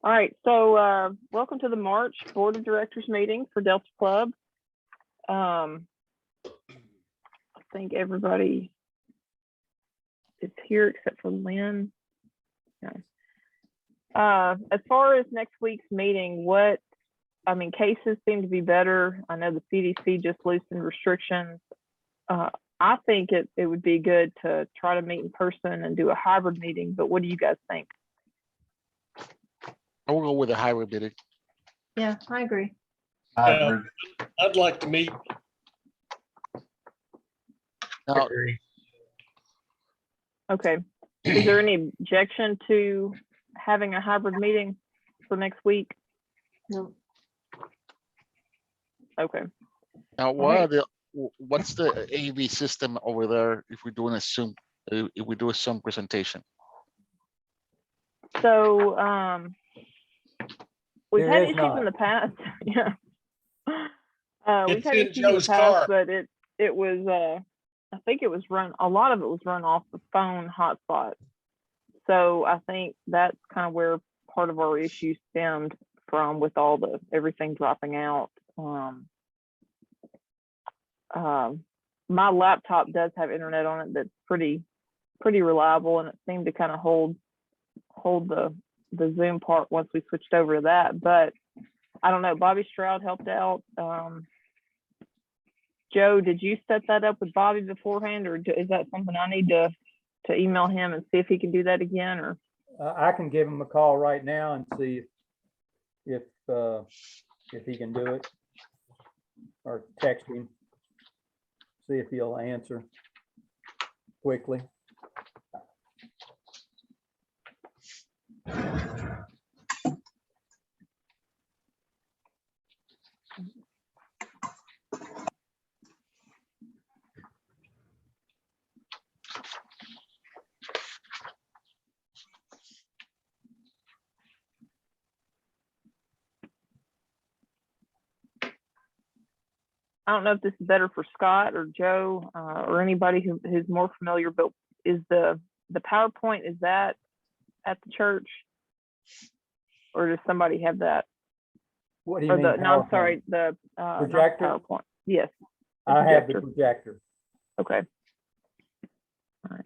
All right, so welcome to the March Board of Directors meeting for Delta Club. I think everybody is here except for Lynn. Yeah. As far as next week's meeting, cases seem to be better. I know the CDC just loosened restrictions. I think it would be good to try to meet in person and do a hybrid meeting, but what do you guys think? I will go with a hybrid meeting. Yeah, I agree. Hybrid. I'd like to meet. Now, Okay, is there any objection to having a hybrid meeting for next week? No. Okay. now what's the AV system over there if we're doing a Zoom, if we do a Zoom presentation? So we've There had is issues not. in the past. Yeah. We've It's had in issues in the Joe's past, car. but it was I think it was a lot of it was run off the phone hotspot. So I think that's kind of where part of our issue stemmed from, with everything dropping out. My laptop does have internet on it that's pretty reliable, and it seemed to kind of hold the Zoom part once we switched over to that. But I don't know, Bobby Stroud helped out. Joe, did you set that up with Bobby beforehand, or is that something I need to email him and see if he can do that again? Or I can give him a call right now and see if he can do it, or text him, see if he'll answer quickly. I don't know if this is better for Scott or Joe or anybody who's more familiar, but is the PowerPoint, is that at the church, or does somebody have that? What do you Or mean? no, I'm sorry, the not the Projector? PowerPoint. Yes. the I have the projector. projector. Okay. All right.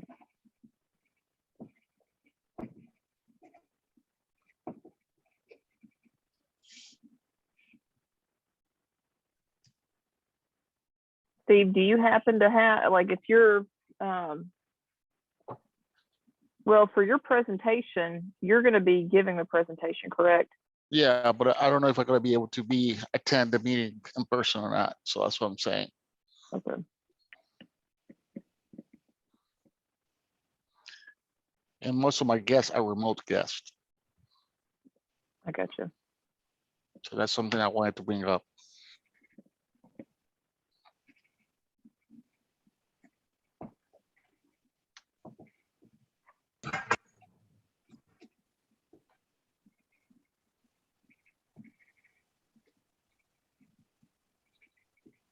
Steve, do you happen to have, like, if you're, well, for your presentation, you're going to be giving the presentation, correct? Yeah, but I don't know if I'm gonna be able to attend the meeting in person or not. So that's what I'm saying. Okay. And most of my guests are remote guests. I got you. So that's something I wanted to bring up.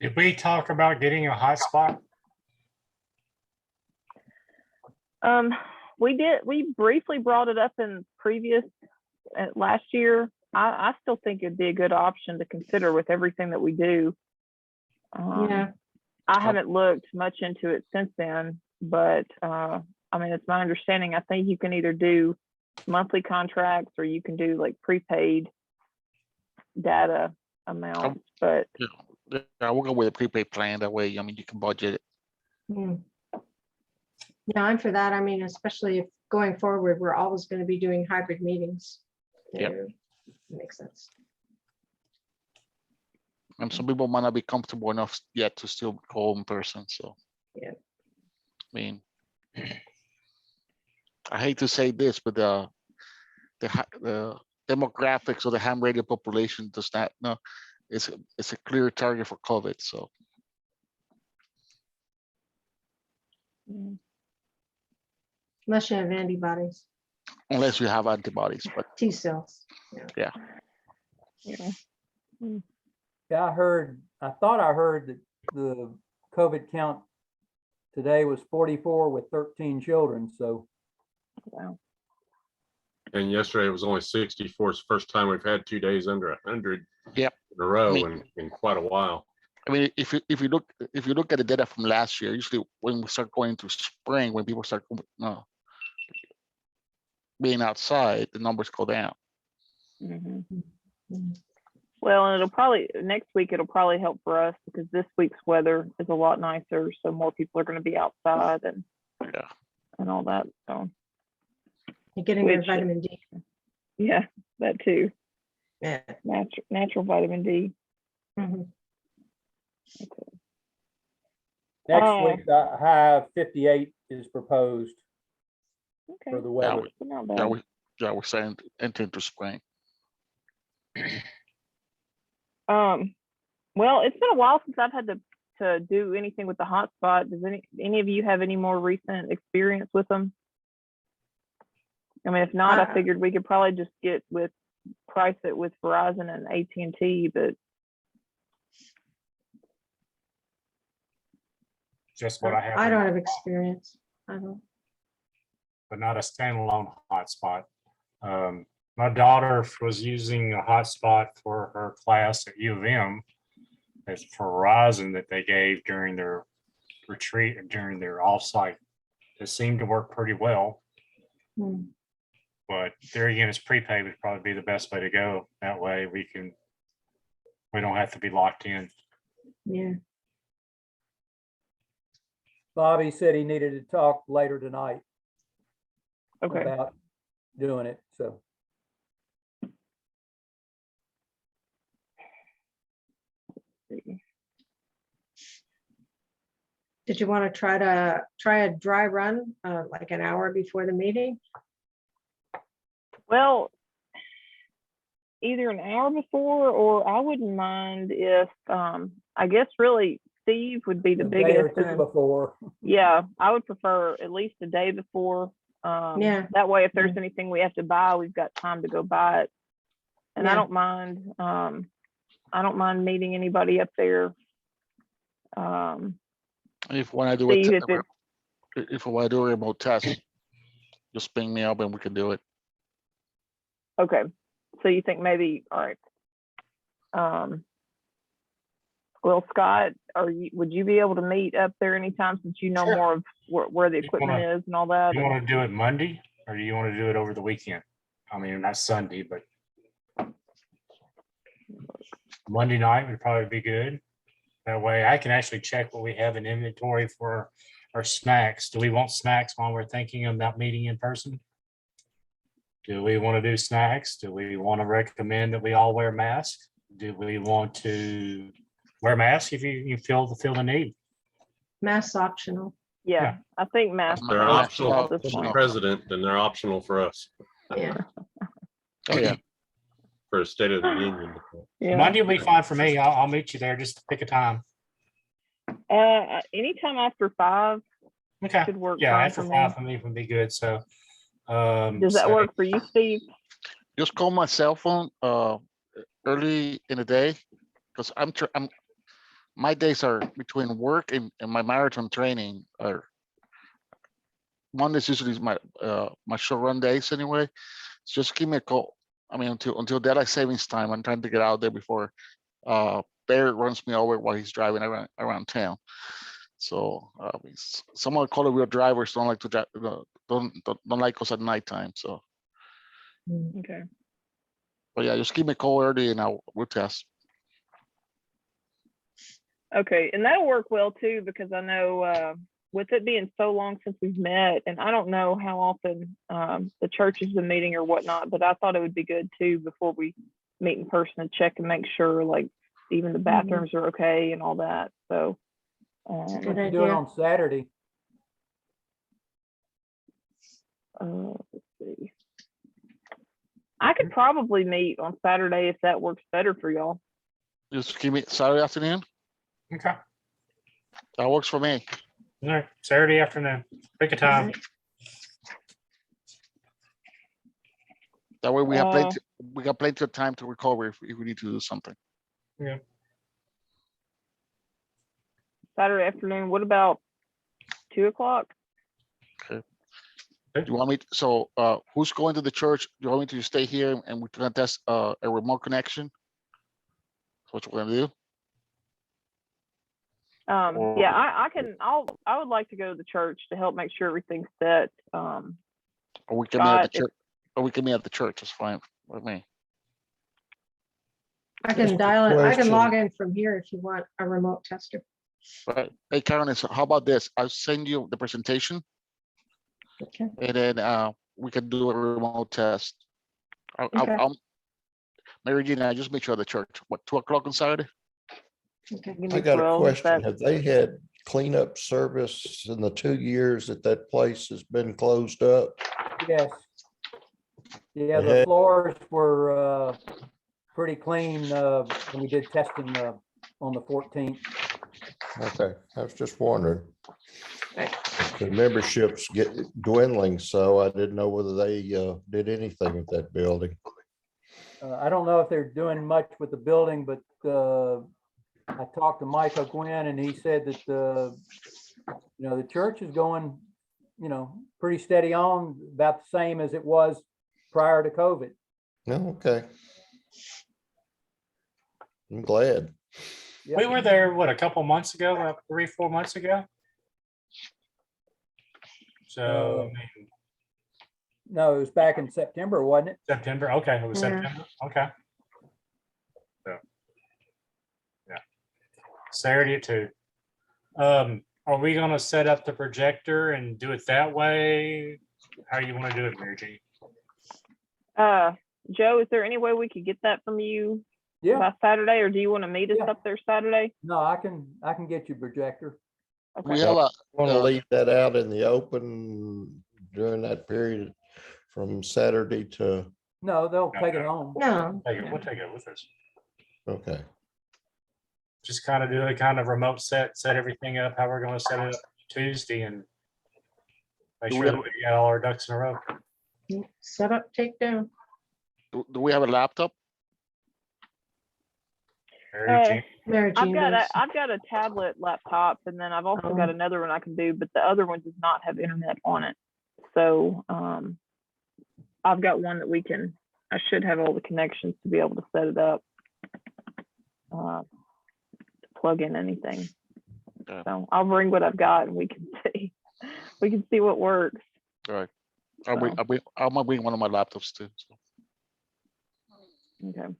Did we talk about getting a hotspot? We did. We briefly brought it up in last year. I still think it'd be a good option to consider with everything that we do. Yeah. I haven't looked much into it since then, but I mean, it's my understanding. I think you can either do monthly contracts or you can do like prepaid data amounts. But Yeah, we'll go with a prepaid plan. That way, I mean, you can budget it. Yeah, I'm for that. I mean, especially if going forward, we're always going to be doing hybrid meetings. Yep. Makes sense. And some people might not be comfortable enough yet to still call in person. So, Yeah. I mean, I hate to say this, but the demographics of the ham radio population does not know. It's a clear target for COVID. So Unless you have antibodies, unless you have antibodies, but T cells. yeah. Yeah, I thought I heard that the COVID count today was 44 with 13 children. So Wow. And yesterday it was only 64. It's the first time we've had 2 days under 100. Yep. In a row Me- in quite a while. I mean, if you look at the data from last year, usually when we start going to spring, when people start being outside, the numbers go down. Mhm. Mm. Well, and next week, it'll probably help for us because this week's weather is a lot nicer. So more people are going to be outside Yeah. and all that. So You're getting your Which- vitamin D. yeah, that too. Yeah. Natural vitamin D. Mhm. Next Oh. week, the high of 58 is proposed Okay. for the Yeah, weather. we, Not yeah, bad. we're saying entering to spring. Well, it's been a while since I've had to do anything with the hotspot. Does any of you have any more recent experience with them? I mean, if not, I figured we could probably just price it with Verizon and AT&T, but Just what I have. I in don't my have phone, experience. I don't. But not a standalone hotspot. My daughter was using a hotspot for her class at U of M. It's for Verizon that they gave during their retreat and during their offsite. It seemed to work pretty well, Hmm. but there again, it's prepaid would probably be the best way to go. That way we don't have to be locked in. Yeah. Bobby said he needed to talk later tonight okay. about doing it, so. Did you want to try a dry run, like an hour before the meeting? Well, either an hour before, or I wouldn't mind if, I guess really Steve would be the A day or biggest. two and- before. Yeah, I would prefer at least a day before. Yeah. That way, if there's Yeah. anything we have to buy, we've got time to go buy it. And I Yeah. don't mind. I don't mind meeting anybody up there. If when I do See it, if it's if I want to do a remote test, just ping me up and we can do it. okay. So you think maybe, all right. Well, Scott, would you be able to meet up there anytime since you know Sure. more of where the You equipment wanna- is and all that? Do you want to do it Monday or do you want to do it over the weekend? I mean, not Sunday, but Monday night would probably be good. That way I can actually check what we have in inventory for our snacks. Do we want snacks while we're thinking about meeting in person? Do we want to do snacks? Do we want to recommend that we all wear masks? Do we want to wear masks if you feel the need? Mass optional. Yeah, I think math. That's They're my optional at for this the point. president, then they're optional for us Yeah. Oh yeah, for a State of the Union. Yeah. Monday will be fine for me. I'll meet you there. Just pick a time. Anytime after 5 Okay. should work Yeah, fine after for me. 5 for me would be good. So. Does that so- work for you, Steve? just call my cell phone early in the day because I'm my days are between work and my marathon training are Mondays usually is my short run days anyway. So just give me a call. I mean until daylight savings time, I'm trying to get out there before Bear runs me over while he's driving around town. So some of the color wheel drivers don't like to drive, don't like us at nighttime. So, Okay. but yeah, just give me a call early and we'll test. Okay, and that'll work well too, because I know with it being so long since we've met, and I don't know how often the church has been meeting or whatnot, but I thought it would be good too before we meet in person and check and make sure like even the bathrooms are okay and all that. So Good Do it idea. on Saturday. let's see. I could probably meet on Saturday if that works better for y'all. Just give me Saturday afternoon. Okay. That works for me. All right. Saturday afternoon. Pick a time. That way we have Uh, we got plenty of time to recover if we need to do something. Saturday afternoon. What about 2 o'clock? Do you want me, so who's going to the church? Do you want me to stay here and we're gonna test a remote connection? That's what we're gonna do? Yeah, I would like to go to the church to help make sure everything's set. Or we can meet at the Scott, if- church, or we can meet at the church, it's fine with me. I can Just a dial it. I can question. log in from here if you want a remote tester. Right, hey Karen, so how about this? I'll send you the presentation Okay. and then we can do a remote test. Okay. Mary Jean, I just meet you at the church, what, 2 o'clock on Saturday? Okay. give me I got a 12, question. but- Have they had cleanup service in the 2 years that that place has been closed up? Yes. Yeah, They the had- floors were pretty clean when we did testing on the 14th. Okay, I was just wondering. Right. The memberships get dwindling, so I didn't know whether they did anything with that building. I don't know if they're doing much with the building, but I talked to Mike O'Gwen and he said that the church is going, pretty steady on, about the same as it was prior to COVID. No, okay. I'm glad. Yep. We were there, what, a couple months ago, 3, 4 months ago? So, I mean, No, it was back in September, wasn't it? September, okay, it was Yeah. September, okay. So, yeah. Saturday too. Are we gonna set up the projector and do it that way? How you wanna do it, Mary Jean? Joe, is there any way we could get that from you Yeah, by Saturday, or do you want to meet us Yeah. up there Saturday? no, I can get you projector. We Okay. have a, Want to Uh, leave that out in the open during that period from Saturday to, No, they'll take it home. No. We'll take it with us. okay. Just kind of do a kind of remote set everything up, how we're gonna set it up Tuesday and make Do we sure that have- we got all our ducks in a row. Set up, take down. do we have a laptop? Mary Jean, Mary Jean does. I've got a tablet laptop, and then I've also got Oh. another one I can do, but the other one does not have internet on it. So I've got one that I should have all the connections to be able to set it up. Plug in anything. Okay. So I'll bring what I've got and we can see what works. All right. I'm gonna bring one of my laptops too. So. Okay.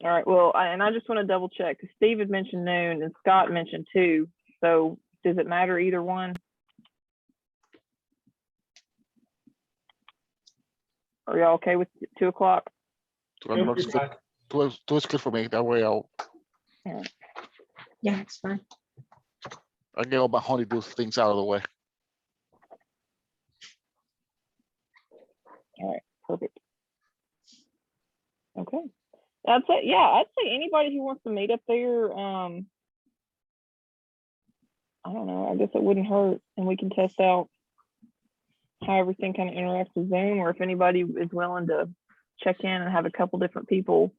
All right, well, I just want to double check, because Steve had mentioned noon and Scott mentioned 2. So does it matter either one? Are y'all okay with 2 o'clock? 2 o'clock is good. 2 is good for me. That way I'll Yeah, it's fine. get all my honeydew things out of the way. Perfect. Okay. That's it. Yeah, I'd say anybody who wants to meet up there, I don't know, I guess it wouldn't hurt, and we can test out how everything kind of interacts with Zoom, or if anybody is willing to check in and have a couple different people,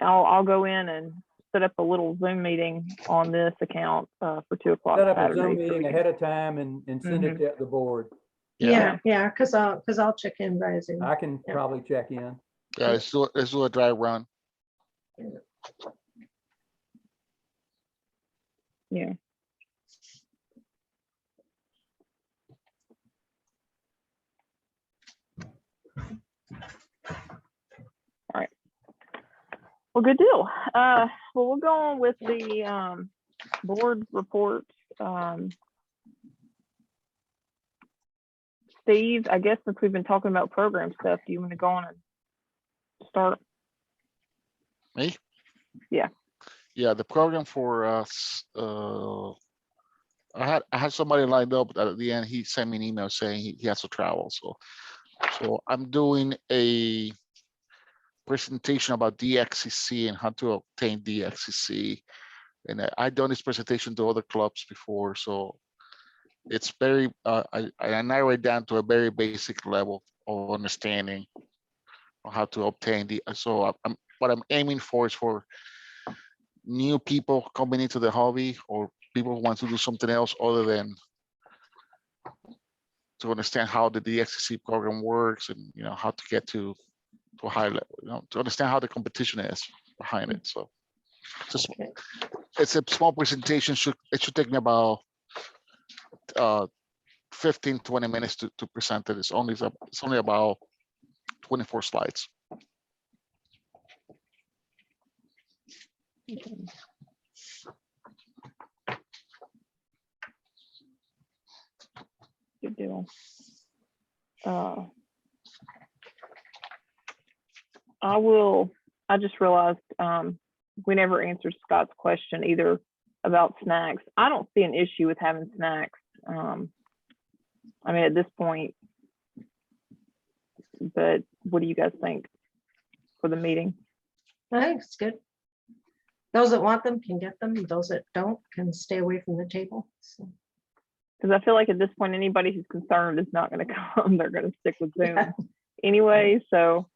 I'll go in and set up a little Zoom meeting on this account for 2 o'clock Set up a Saturday. Zoom so meeting we can- ahead of time and send it to the board. Yeah, because I'll check in by Zoom. I can Yeah. probably check in. Yeah, let's do a dry run. Yeah. All right. Well, good deal. Well, we'll go on with the board reports. Steve, I guess since we've been talking about program stuff, do you want to go on and start? Me? Yeah. Yeah, the program for us, I had somebody lined up, but at the end, he sent me an email saying he has to travel. So I'm doing a presentation about DXCC and how to obtain DXCC. And I've done this presentation to other clubs before, so it's very, I narrow it down to a very basic level of understanding of how to obtain so what I'm aiming for is for new people coming into the hobby, or people who want to do something else other than to understand how the DXCC program works and, how to get to a higher level, to understand how the competition is behind it. So just, Okay. it's a small presentation. It should take me about 15, 20 minutes to present it. It's only about 24 slides. Good deal. I just realized we never answered Scott's question either about snacks. I don't see an issue with having snacks. I mean, at this point, but what do you guys think for the meeting? I think it's good. Those that want them can get them. Those that don't can stay away from the table. So, Because I feel like at this point, anybody who's concerned is not going to come. They're going to stick with Zoom yeah. anyway. So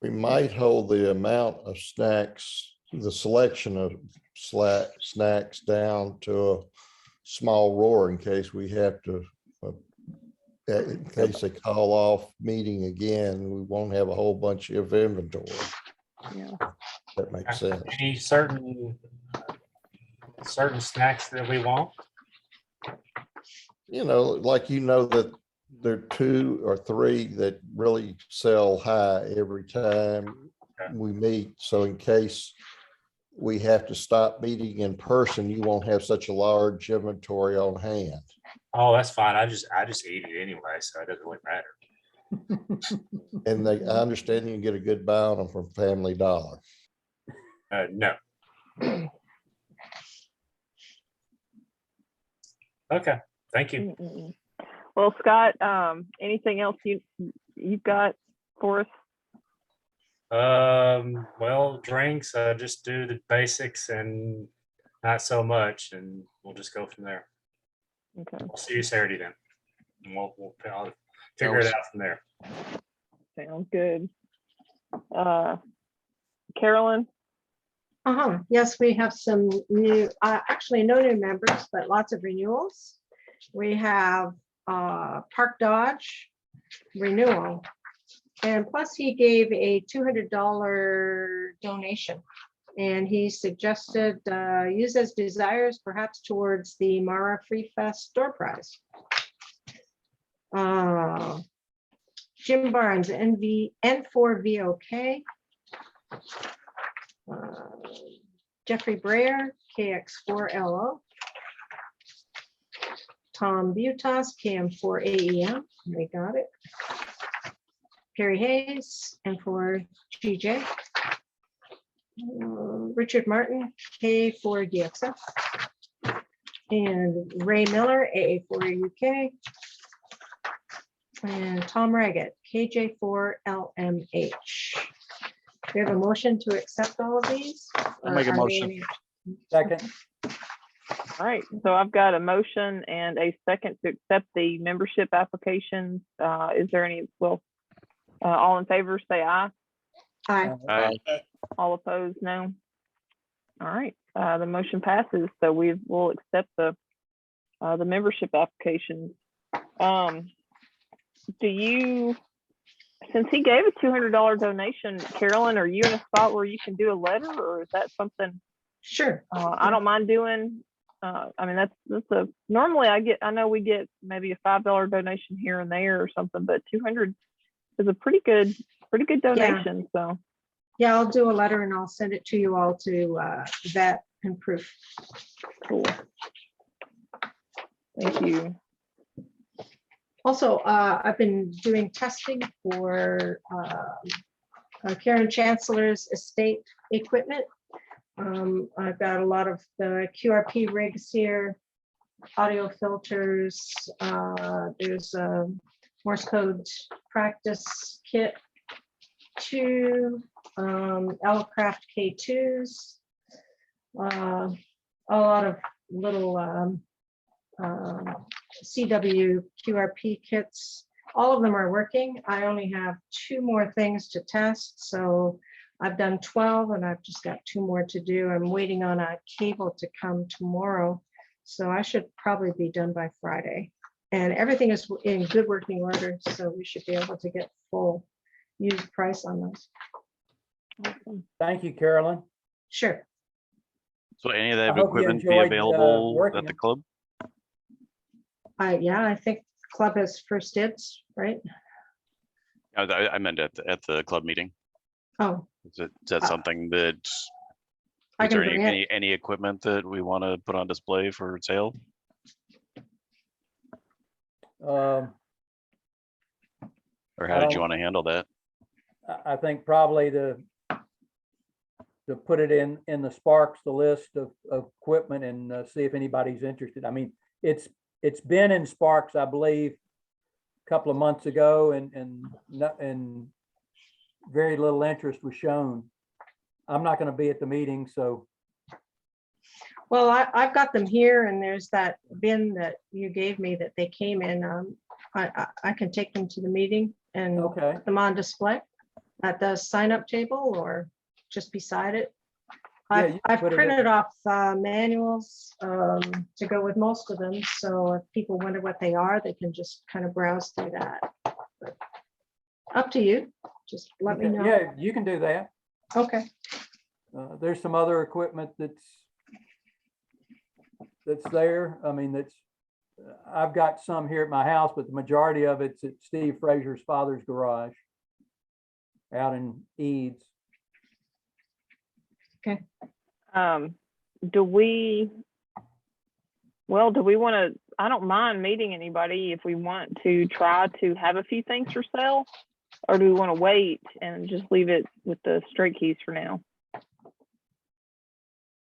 We might hold the amount of snacks, the selection of snacks down to a small roar in case we have to, in case they call off meeting again, we won't have a whole bunch of inventory. yeah. That makes sense. Any certain snacks that we want? Like that there are 2 or 3 that really sell high every time we meet. So in case we have to stop meeting in person, you won't have such a large inventory on hand. Oh, that's fine. I just eat it anyway, so it doesn't really matter. And I understand you can get a good buy on them from Family Dollar. No. Okay, thank you. Mm-mm. Well, Scott, anything else you've got for us? Well, drinks, just do the basics and not so much, and we'll just go from there. Okay, We'll see you Saturday then. And I'll figure it out from there. sounds good. Carolyn? Yes, we have some new, actually no new members, but lots of renewals. We have Park Dodge renewal. And plus he gave a $200 donation. And he suggested use as desires, perhaps towards the Mara Free Fest door prize. Jim Barnes, N4VOK. Jeffrey Brayer, KX4LO. Tom Butas, KM4AEM. We got it. Perry Hayes, N4GJ. Richard Martin, K4DXF. And Ray Miller, AA4UK. And Tom Raggett, KJ4LMH. We have a motion to accept all of these? I'll make a Or are they motion. any- Second, All right, so I've got a motion and a second to accept the membership applications. Is there any, all in favor, say aye. Aye. All opposed, no. All right, the motion passes, so we will accept the membership applications. Since he gave a $200 donation, Carolyn, are you in a spot where you can do a letter, or is that something? Sure. I don't mind doing. I mean, that's normally I know we get maybe a $5 donation here and there or something, but 200 is a pretty good donation. So Yeah, I'll do a letter and I'll send it to you all to vet and proof. cool. Thank you. Also, I've been doing testing for Karen Chancellor's estate equipment. I've got a lot of the QRP rigs here, audio filters. There's a Morse code practice kit, 2 L-Craft K2s, a lot of little CW QRP kits. All of them are working. I only have 2 more things to test. So I've done 12 and I've just got 2 more to do. I'm waiting on a cable to come tomorrow. So I should probably be done by Friday. And everything is in good working order, so we should be able to get full used price on those. Awesome. Thank you, Carolyn. Sure. So any of I that hope you equipment be enjoyed, available working at the it. club? Yeah, I think club has first dibs, right? I meant at the club meeting. Oh, Is that Uh, something that, I is can there bring it. any equipment that we want to put on display for sale? Um, Or I how did you don't- want to handle that? I think probably to put it in the Sparks, the list of equipment, and see if anybody's interested. I mean, it's been in Sparks, I believe, a couple of months ago, and very little interest was shown. I'm not going to be at the meeting, so Well, I've got them here, and there's that bin that you gave me that they came in. I can take them to the meeting and okay. put them on display at the sign up table or just beside it. Yeah, you can I've put it in- printed off manuals to go with most of them, so if people wonder what they are, they can just kind of browse through that. But up to you, just let me know. Yeah, you can do that. Okay, There's some other equipment that's there. I mean, I've got some here at my house, but the majority of it's at Steve Frazier's father's garage out in Eads. Do we want to, I don't mind meeting anybody if we want to try to have a few things for sale, or do we want to wait and just leave it with the straight keys for now?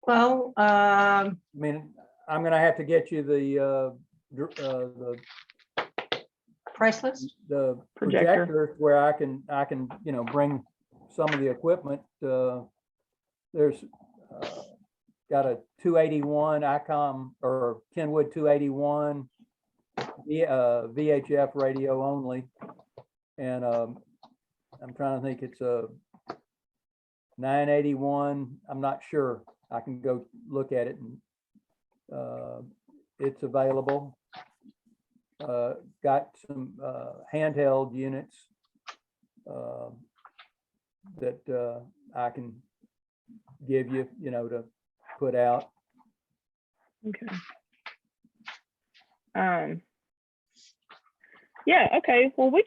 well, I mean, I'm gonna have to get you the price list? Projector. projector where I can, bring some of the equipment. There's got a 281 ICOM or Kenwood 281 VHF radio only. And I'm trying to think, it's a 981. I'm not sure. I can go look at it, and it's available. Got some handheld units that I can give you, to put out. Okay. Yeah, okay. Well, we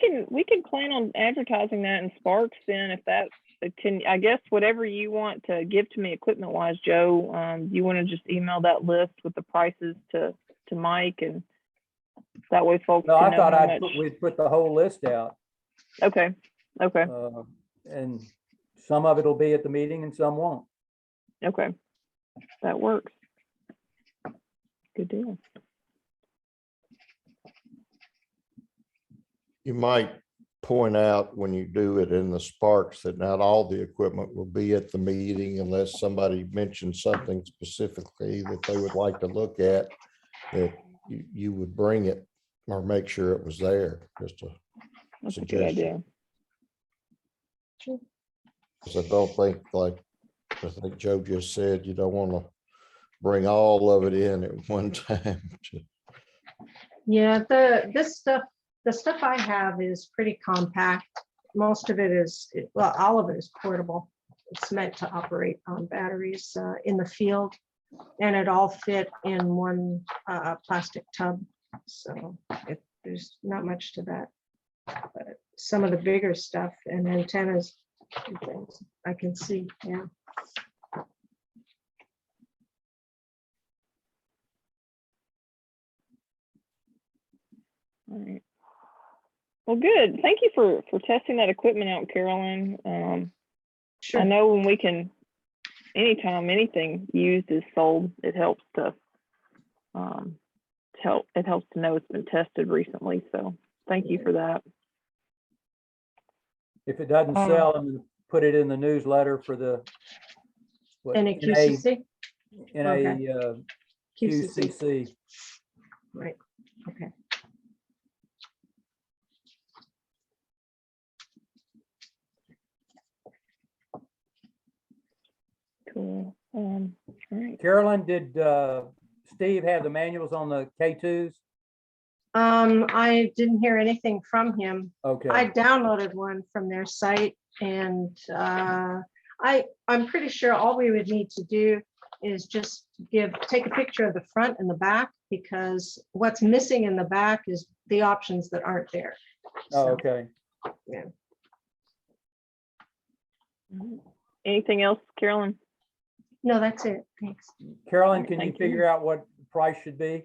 can plan on advertising that in Sparks then, if that can, I guess whatever you want to give to me equipment wise, Joe, you want to just email that list with the prices to Mike, and that way folks No, can I know thought how much. we'd put the whole list out. Okay, okay, And some of it'll be at the meeting and some won't. okay. That works. Good deal. You might point out when you do it in the Sparks that not all the equipment will be at the meeting unless somebody mentions something specifically that they would like to look at, that you would bring it or make sure it was there. Just a That's a good suggestion. idea. Sure. 'Cause I don't think, like, I think Joe just said, you don't want to bring all of it in at one time. Yeah, the stuff I have is pretty compact. Most of it is, well, all of it is portable. It's meant to operate on batteries in the field, and it all fit in one plastic tub. So there's not much to that. But some of the bigger stuff and antennas and things I can see, yeah. All right. Well, good. Thank you for testing that equipment out, Carolyn. I Sure. know when we can, anytime anything used is sold, it helps to it helps to know it's been tested recently. So thank you for that. If it doesn't sell, I'm gonna put it in the newsletter for the what, NAQCC? QCC. Right, okay. Cool. All right. Carolyn, did Steve have the manuals on the K2s? I didn't hear anything from him. I Okay, downloaded one from their site and I'm pretty sure all we would need to do is just take a picture of the front and the back, because what's missing in the back is the options that aren't there. oh, So, okay. Anything else, Carolyn? no, that's it. Thanks. Carolyn, Alright, can you thank you. figure out what the price should be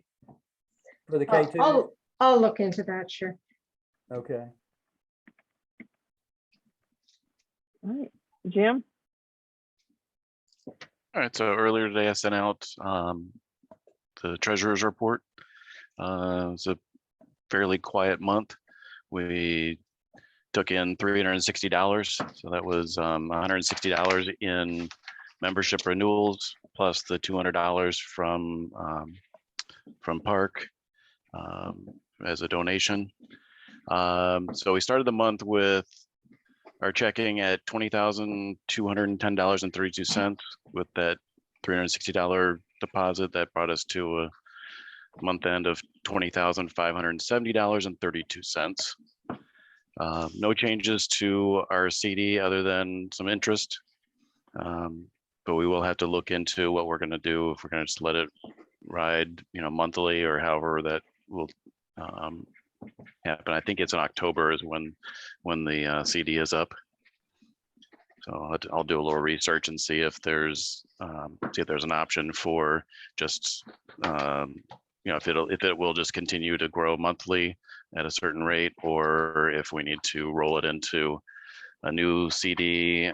for the K2? I'll look into that, sure. Okay. All right, Jim? All right, so earlier today I sent out the treasurer's report. It's a fairly quiet month. We took in $360, so that was $160 in membership renewals plus the $200 from Park as a donation. So we started the month with our checking at $20,210.32 with that $360 deposit. That brought us to a month end of $20,570.32. No changes to our CD other than some interest. But we will have to look into what we're going to do if we're going to just let it ride, monthly or however that will happen. I think it's in October is when the CD is up. So I'll do a little research and see if there's an option for just if it will just continue to grow monthly at a certain rate, or if we need to roll it into a new CD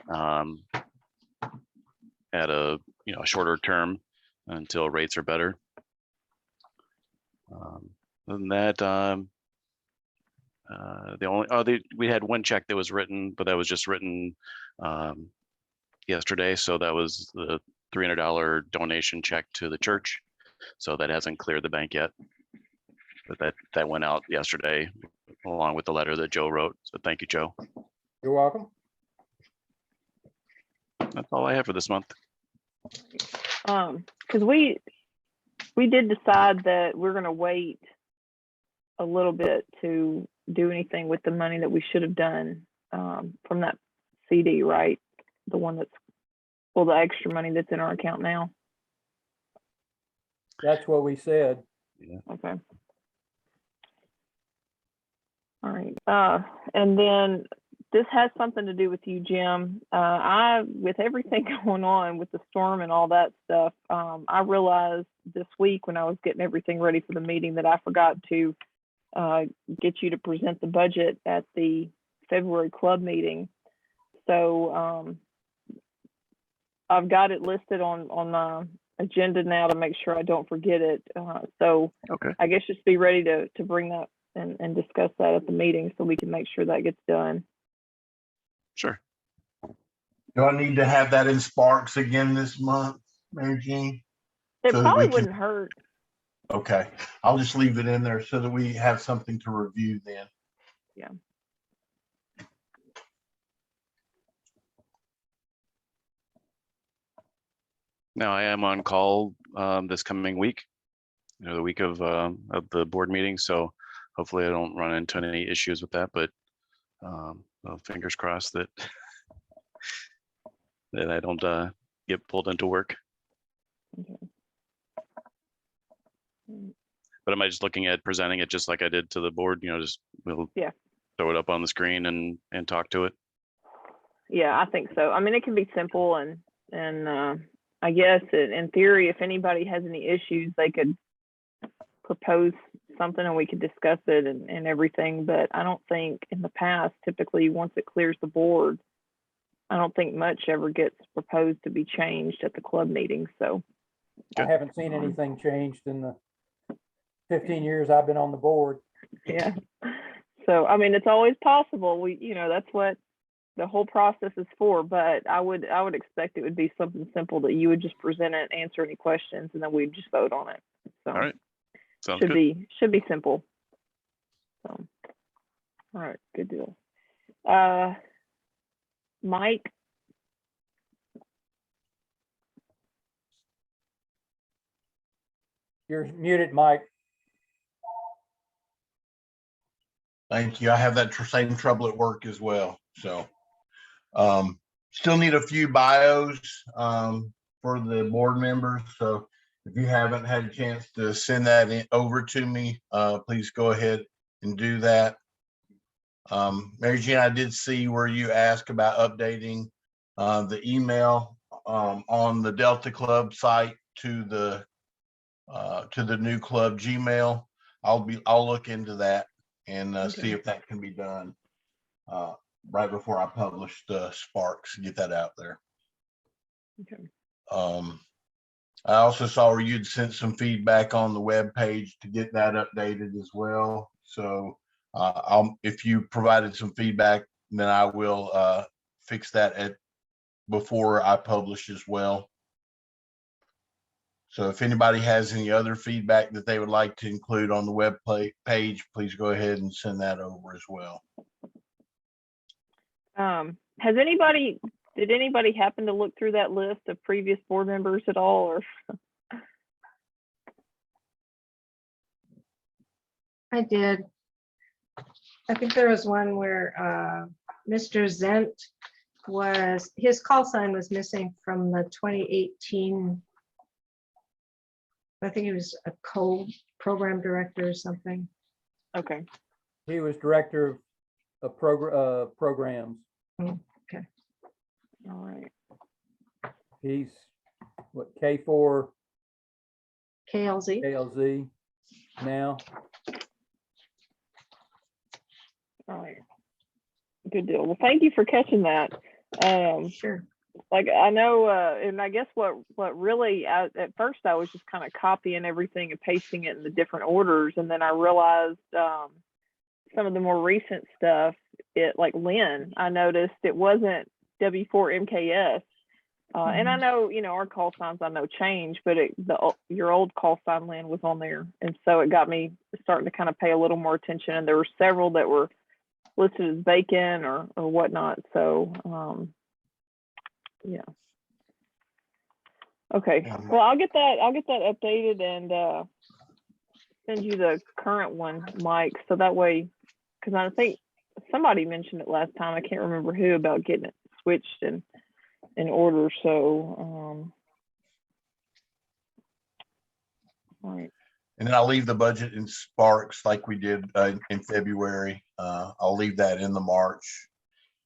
at a shorter term until rates are better. Other than that, we had one check that was written, but that was just written yesterday. So that was the $300 donation check to the church. So that hasn't cleared the bank yet, but that went out yesterday along with the letter that Joe wrote. So thank you, Joe. You're welcome. That's all I have for this month. Because we did decide that we're going to wait a little bit to do anything with the money that we should have done from that CD, right? The one the extra money that's in our account now. That's what we said. Okay. All right. And then this has something to do with you, Jim. With everything going on with the storm and all that stuff, I realized this week when I was getting everything ready for the meeting that I forgot to get you to present the budget at the February club meeting. So I've got it listed on my agenda now to make sure I don't forget it. So Okay. I guess just be ready to bring that and discuss that at the meeting so we can make sure that gets done. Sure. Do I need to have that in Sparks again this month, Mary Jean? It So that probably we can- wouldn't hurt. Okay, I'll just leave it in there so that we have something to review then. Yeah. Now I am on call this coming week, the week of the board meeting. So hopefully I don't run into any issues with that, but well, fingers crossed that that I don't get pulled into work. Okay. But am I just looking at presenting it just like I did to the board? Just we'll throw it up on the screen and talk to it. Yeah, I think so. I mean, it can be simple and I guess in theory, if anybody has any issues, they could propose something and we could discuss it and everything. But I don't think in the past, typically once it clears the board, I don't think much ever gets proposed to be changed at the club meeting. So I haven't seen anything changed in the 15 years I've been on the board. yeah. So I mean, it's always possible. That's what the whole process is for. But I would expect it would be something simple that you would just present it, answer any questions, and then we'd just vote on it. So All right. Sounds should good. be simple. So all right, good deal. Mike. You're muted, Mike. Thank you. I have that same trouble at work as well. So, still need a few bios, for the board members. So if you haven't had a chance to send that over to me, please go ahead and do that. Mary Jean, I did see where you asked about updating, the email, on the Delta Club site to the new club Gmail. I'll look into that and see if that can be done right before I publish the Sparks, get that out there. Okay. I also saw where you'd sent some feedback on the web page to get that updated as well. So if you provided some feedback, then I will fix that before I publish as well. So if anybody has any other feedback that they would like to include on the web page, please go ahead and send that over as well. Did anybody happen to look through that list of previous board members at all, or? I did. I think there was one where Mr. Zent his call sign was missing from the 2018. I think he was a program director or something. Okay. He was director of programs. Okay. All right. He's what, K4 KLZ. KLZ now. All right. Good deal. Well, thank you for catching that. Sure. Like I know, and I guess what really at first I was just kind of copying everything and pasting it in the different orders, and then I realized some of the more recent stuff, like Lynn, I noticed it wasn't W4 MKS, and I know our call signs I know change, but your old call sign Lynn was on there, and so it got me starting to kind of pay a little more attention. And there were several that were listed as vacant or whatnot. So yeah. Okay. Well, I'll get that updated and send you the current one, Mike. So that way, because I think somebody mentioned it last time. I can't remember who, about getting it switched in order. So all right. And then I'll leave the budget in Sparks like we did in February. I'll leave that in the March.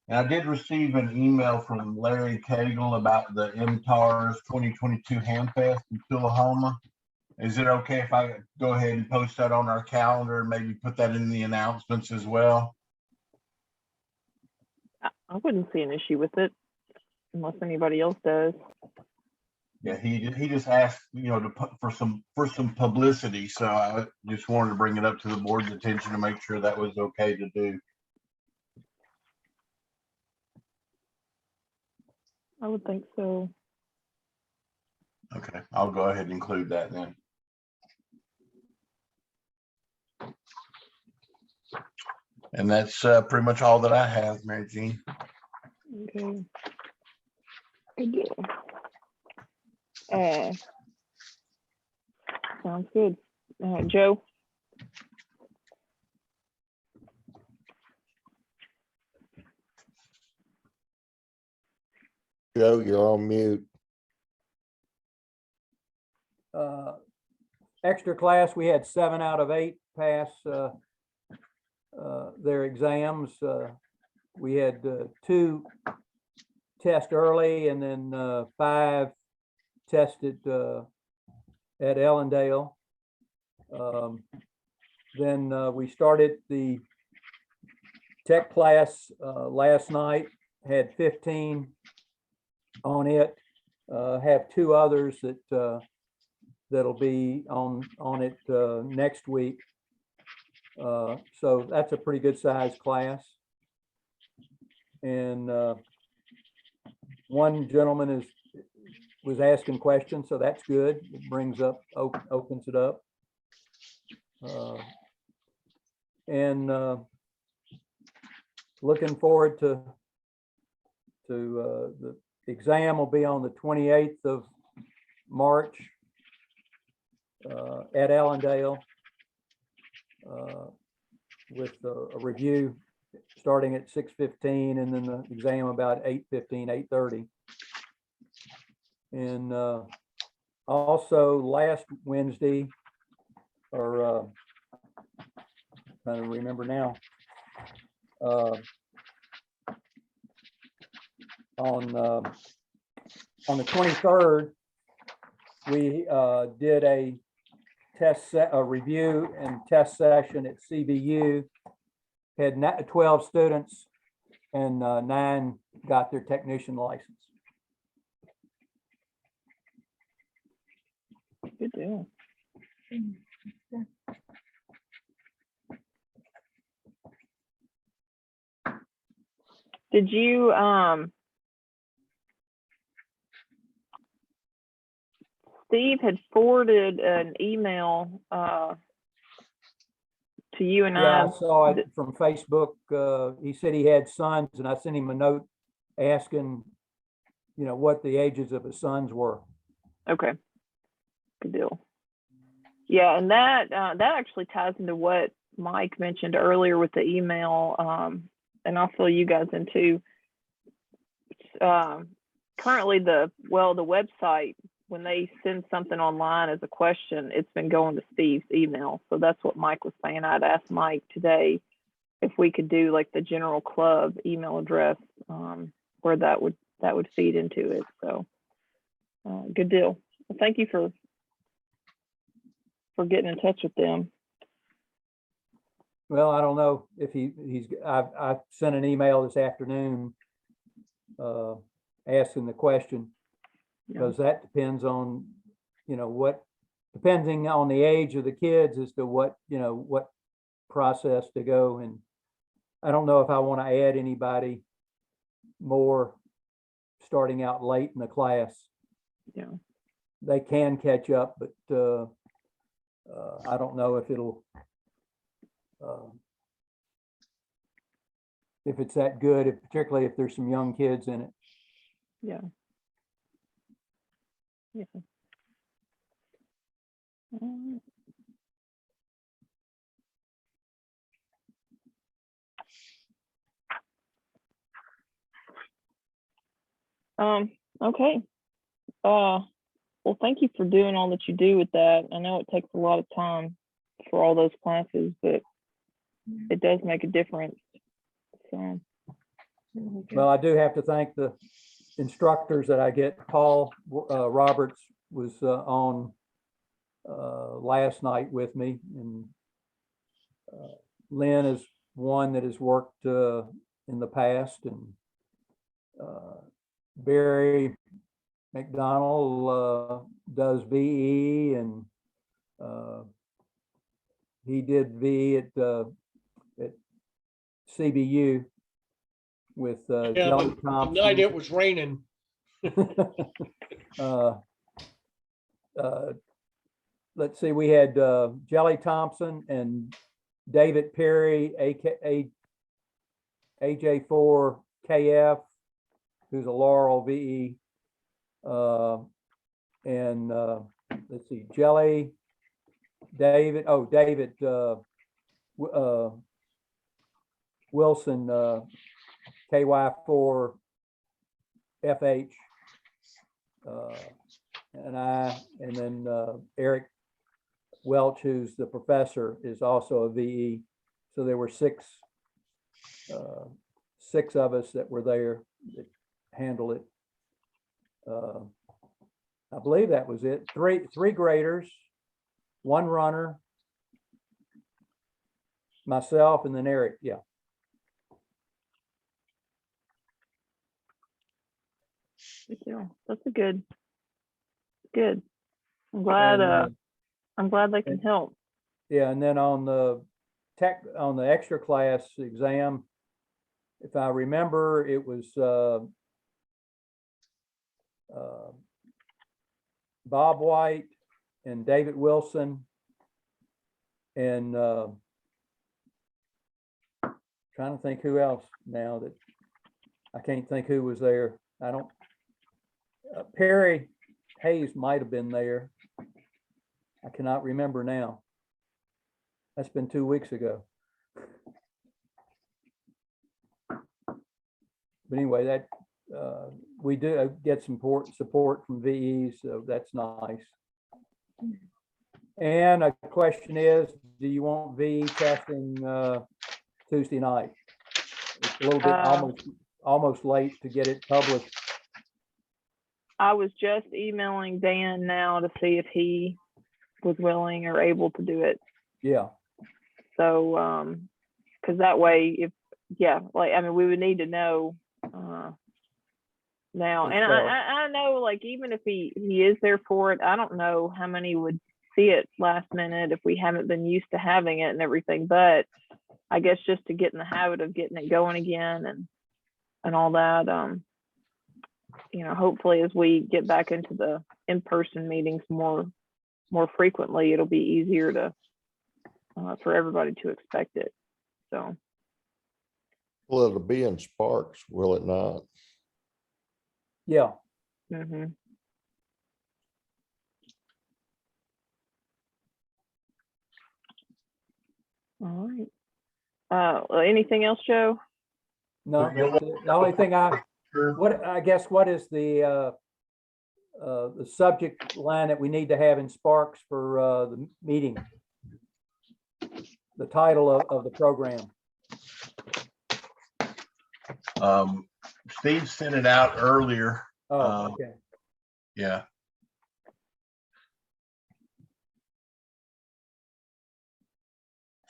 And I did receive an email from Larry Cagle about the MTARS 2022 Hamfest in Tullahoma. Is it okay if I go ahead and post that on our calendar and maybe put that in the announcements as well? I wouldn't see an issue with it unless anybody else does. Yeah, he just asked, to put for some publicity. So I just wanted to bring it up to the board's attention to make sure that was okay to do. I would think so. Okay, I'll go ahead and include that then. And that's pretty much all that I have, Mary Jean. Okay. Good deal. Sounds good. Joe? Joe, you're on mute. Extra class, we had 7 out of 8 pass their exams. We had 2 test early and then 5 tested at Ellendale. Then we started the tech class last night, had 15 on it. Have 2 others that that'll be on it next week. So that's a pretty good sized class. And one gentleman was asking questions, so that's good. It brings up, opens it up. And looking forward to the exam will be on the 28th of March at Allendale. with a review starting at 6:15 and then the exam about 8:15, 8:30. And also last Wednesday, or trying to remember now, on the 23rd, we did a a review and test session at CBU. Had 12 students and 9 got their technician license. Good deal. Did you, Steve had forwarded an email to you and Yeah, I. I saw it from Facebook. He said he had sons, and I sent him a note asking, you know, what the ages of his sons were. Okay, good deal. Yeah, and that actually ties into what Mike mentioned earlier with the email, and I'll fill you guys in too. Currently, the website, when they send something online as a question, it's been going to Steve's email. So that's what Mike was saying. I'd asked Mike today if we could do like the general club email address, where that would feed into it. So good deal. Well, thank you for getting in touch with them. Well, I don't know if I sent an email this afternoon asking the question, because that depends on, you know, depending on the age of the kids as to what process to go. And I don't know if I want to add anybody more starting out late in the class. Yeah. They can catch up, but I don't know if it'll, if it's that good, particularly if there's some young kids in it. Yeah. Yeah. Okay. Well, thank you for doing all that you do with that. I know it takes a lot of time for all those classes, but it does make a difference. So. Well, I do have to thank the instructors that I get. Paul Roberts was on last night with me, and Lynn is one that has worked in the past, and Barry McDonald does VE, and he did VE at CBU with Yeah, Jelly but the Thompson. night it was raining. Let's see, we had Jelly Thompson and David Perry, aka AJ4 KF, who's a Laurel VE. And let's see, Jelly, David Wilson, KY4 FH, and then Eric Welch, who's the professor, is also a VE. So there were six of us that were there that handled it. I believe that was it. Three graders, one runner, myself, and then Eric. Yeah. That's a good. I'm glad. And, I'm glad they can help. Yeah, and then on the extra class exam, if I remember, it was Bob White and David Wilson, and trying to think who else now that I can't think who was there. I don't. Perry Hayes might have been there. I cannot remember now. That's been 2 weeks ago. But anyway, that, we do get some support from VEs, so that's nice. And a question is, do you want VE testing Tuesday night? It's a little bit almost late to get it published. I was just emailing Dan now to see if he was willing or able to do it. Yeah, So, because that way, if, yeah, like, I mean, we would need to know now. And I know, like, even if he is there for it, I don't know how many would see it last minute if we haven't been used to having it and everything. But I guess just to get in the habit of getting it going again and all that, you know, hopefully as we get back into the in-person meetings more frequently, it'll be easier to for everybody to expect it. So, Well, it'll be in Sparks, will it not? yeah. mm-hmm. All right. Anything else, Joe? No, that's it. The only thing what is the subject line that we need to have in Sparks for the meeting? The title of the program. Steve sent it out earlier. Oh, okay. Yeah.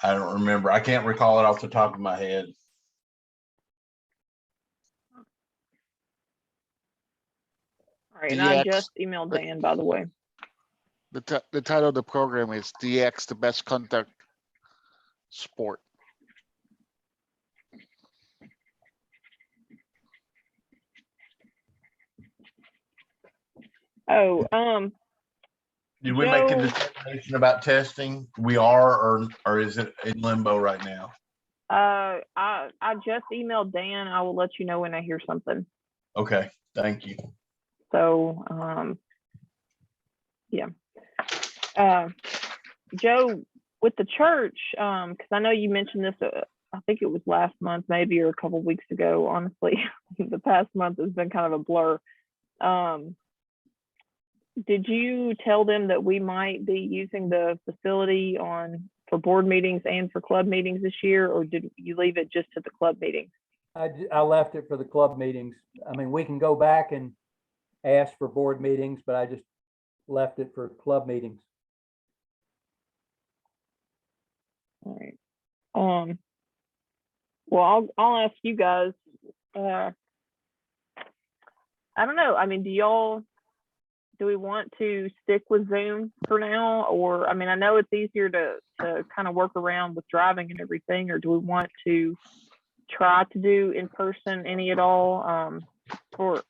I don't remember. I can't recall it off the top of my head. All right, and I DX. just emailed Dan, by the way. The title of the program is DX, the best contact sport. Oh, Did we make a Joe- determination about testing? We are, or is it in limbo right now? I just emailed Dan. I will let you know when I hear something. Okay, thank you. So, yeah. Joe, with the church, because I know you mentioned this, I think it was last month, maybe, or a couple of weeks ago. Honestly, the past month has been kind of a blur. Did you tell them that we might be using the facility for board meetings and for club meetings this year, or did you leave it just to the club meetings? I left it for the club meetings. I mean, we can go back and ask for board meetings, but I just left it for club meetings. All right. Well, I'll ask you guys. I don't know. I mean, do we want to stick with Zoom for now? Or, I mean, I know it's easier to kind of work around with driving and everything, or do we want to try to do in person any at all? Or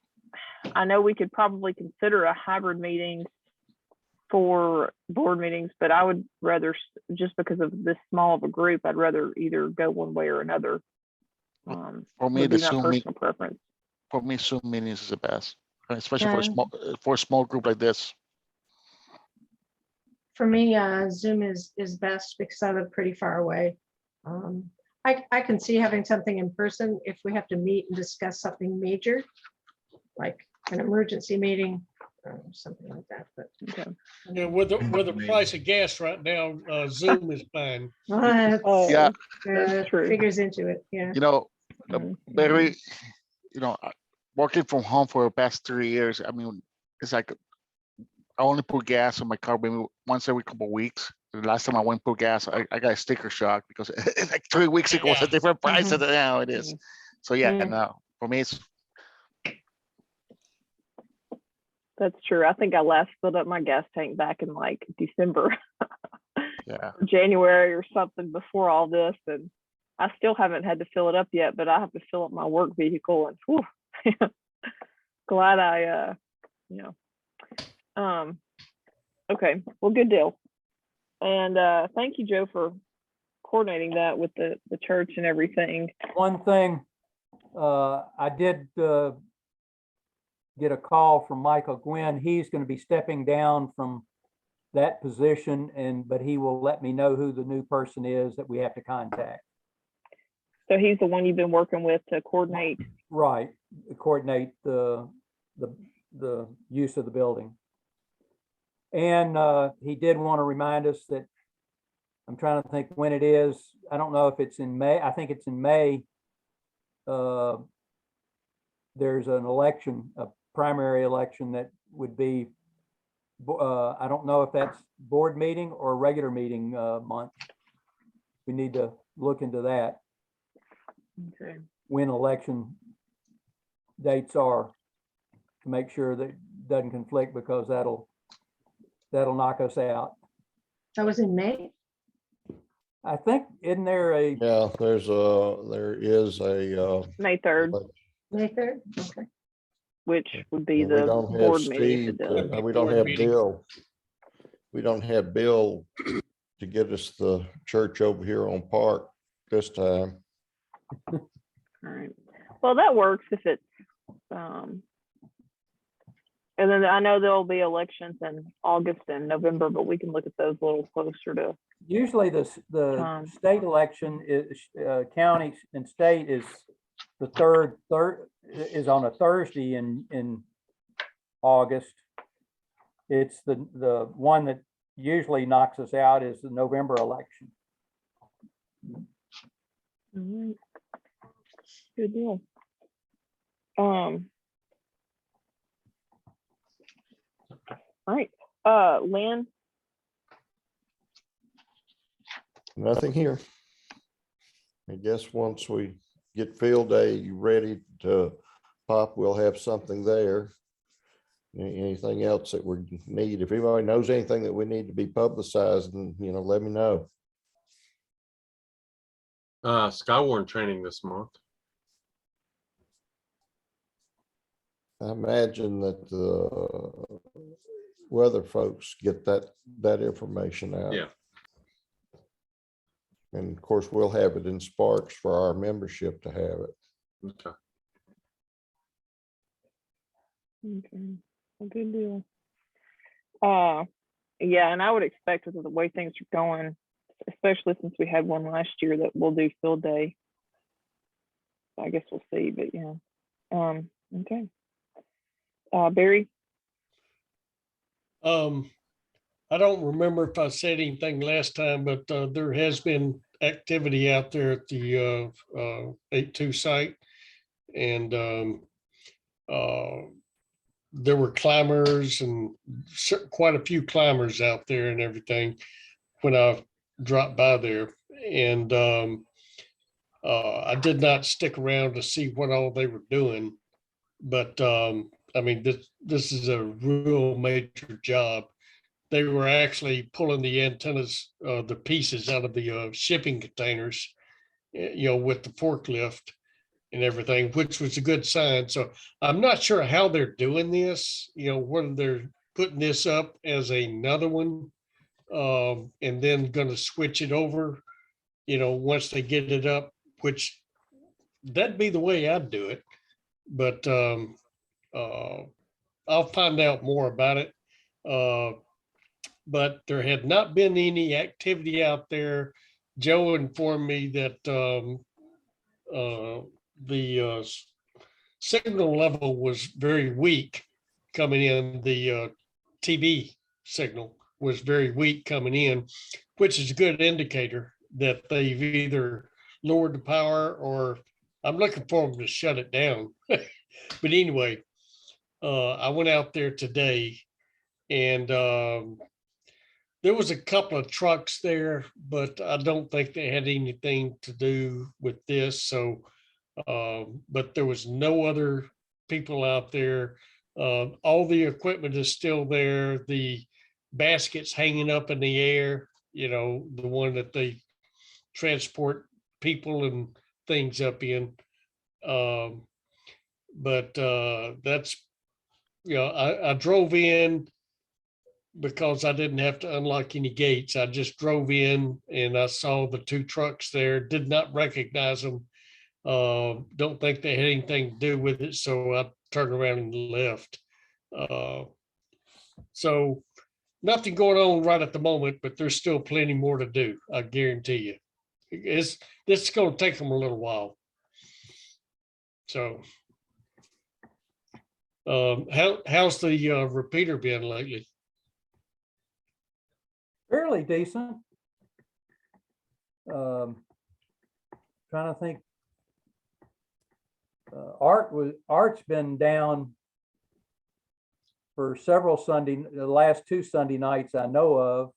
I know we could probably consider a hybrid meeting for board meetings, but I would rather, just because of this small of a group, I'd rather either go one way or another. For me, would be the my Zoom meeting, personal preference. for me, Zoom meetings is the best, especially Yeah. for a small group like this. For me, Zoom is best because I live pretty far away. I can see having something in person if we have to meet and discuss something major, like an emergency meeting or something like that, but. Okay. Yeah, with the price of gas right now, Zoom is fine. Yeah. That's true. Figures into it, yeah. You know, Mhm. very, working from home for the past 3 years. I mean, it's like I only put gas on my car maybe once every couple of weeks. The last time I went put gas, I got a sticker shock because like 3 weeks ago it was a different price than now it is. So yeah, Yeah. no, for me it's That's true. I think I last filled up my gas tank back in like December, yeah. or January or something before all this. And I still haven't had to fill it up yet, but I have to fill up my work vehicle, and whew, glad I, okay, well, good deal. And thank you, Joe, for coordinating that with the church and everything. One thing, I did get a call from Michael Gwynn. He's going to be stepping down from that position, but he will let me know who the new person is that we have to contact. So he's the one you've been working with to coordinate. Right, coordinate the use of the building. And he did want to remind us that, I'm trying to think when it is. I don't know if it's in May. I think it's in May. There's an election, a primary election that would be, I don't know if that's board meeting or regular meeting month. We need to look into that, Okay. when election dates are, to make sure that it doesn't conflict, because that'll knock us out. That was in May. I think, isn't there a, Yeah, there is a, May 3rd, May 3rd. Okay. which would be and we the don't have board meeting. if Steve, it does. we don't Board have meeting. Bill. We don't have Bill to get us the church over here on Park this time. All right. Well, that works if it's, and then I know there'll be elections in August and November, but we can look at those a little closer to. usually the Time. state election is, county and state is the third is on a Thursday in August. It's the one that usually knocks us out is the November election. All right. Good deal. All right, Lynn, Nothing here. I guess once we get field day ready to pop, we'll have something there. Anything else that we need, if anybody knows anything that we need to be publicized, and let me know. Skywarn training this month. I imagine that the weather folks get that information out. Yeah. And of course, we'll have it in Sparks for our membership to have it. Okay. okay, a good deal. Yeah, and I would expect with the way things are going, especially since we had one last year, that we'll do field day. I guess we'll see, but yeah. Okay. Barry, I don't remember if I said anything last time, but there has been activity out there at the 8-2 site. And there were climbers and quite a few climbers out there and everything when I dropped by there. And I did not stick around to see what all they were doing. But I mean, this is a real major job. They were actually pulling the antennas, the pieces out of the shipping containers, with the forklift and everything, which was a good sign. So I'm not sure how they're doing this, whether they're putting this up as another one and then going to switch it over, once they get it up, which that'd be the way I'd do it. But I'll find out more about it. But there had not been any activity out there. Joe informed me that the signal level was very weak coming in. The TV signal was very weak coming in, which is a good indicator that they've either lowered the power or I'm looking for them to shut it down. But anyway, I went out there today and there was a couple of trucks there, but I don't think they had anything to do with this. So, but there was no other people out there. All the equipment is still there. The baskets hanging up in the air, the one that they transport people and things up in. But that's, I drove in because I didn't have to unlock any gates. I just drove in and I saw the two trucks there, did not recognize them. Don't think they had anything to do with it. So I turned around and left. So nothing going on right at the moment, but there's still plenty more to do. I guarantee you. This is going to take them a little while. So How's the repeater been lately? Fairly decent. Trying to think. Art's been down for several the last 2 Sunday nights I know of.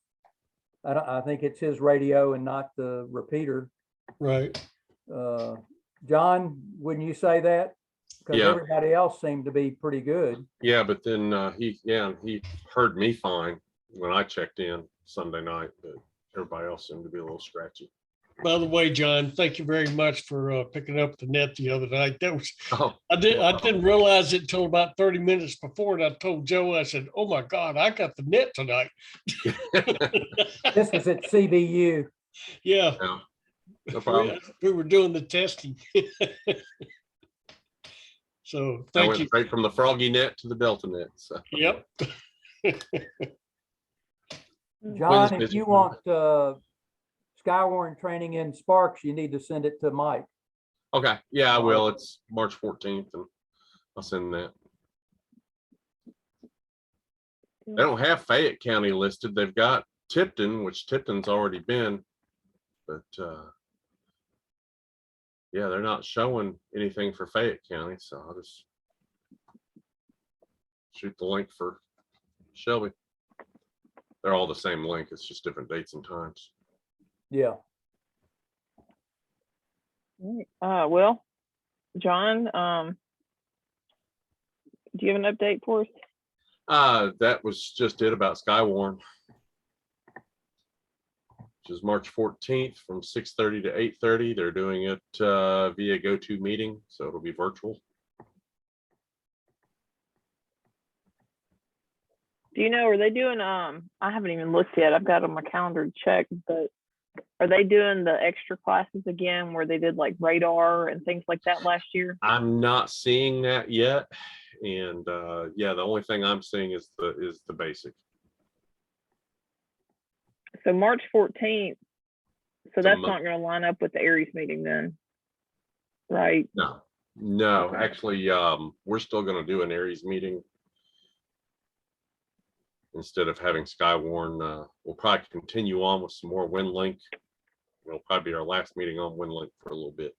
I think it's his radio and not the repeater. Right. John, wouldn't you say that? Because Yeah. everybody else seemed to be pretty good. Yeah, but then he heard me fine when I checked in Sunday night, but everybody else seemed to be a little scratchy. By the way, John, thank you very much for picking up the net the other night. That was Oh, I didn't realize it until about 30 minutes before, and I told Joe, I said, "Oh my God, I got the net tonight." This was at CBU. Yeah, yeah, no problem. we were doing the testing. So I thank went you. straight from the Froggy net to the Delta net. So. Yep. John, if busy. you want Skywarn training in Sparks, you need to send it to Mike. Okay, yeah, I will. It's March 14th, and I'll send that. They don't have Fayette County listed. They've got Tipton, which Tipton's already been, but yeah, they're not showing anything for Fayette County, so I'll just shoot the link for Shelby. They're all the same link. It's just different dates and times. Yeah. Well, John, do you have an update for us? That was just it about Skywarn, which is March 14th from 6:30 to 8:30. They're doing it via GoToMeeting, so it'll be virtual. Do you know, are they doing, I haven't even looked yet. I've got on my calendar to check, but are they doing the extra classes again where they did like radar and things like that last year? I'm not seeing that yet, and yeah, the only thing I'm seeing is the basic. So March 14th, so that's month. not going to line up with the Aries meeting then, right? No, Okay. actually, we're still going to do an Aries meeting instead of having Skywarn. We'll probably continue on with some more WinLink. It'll probably be our last meeting on WinLink for a little bit.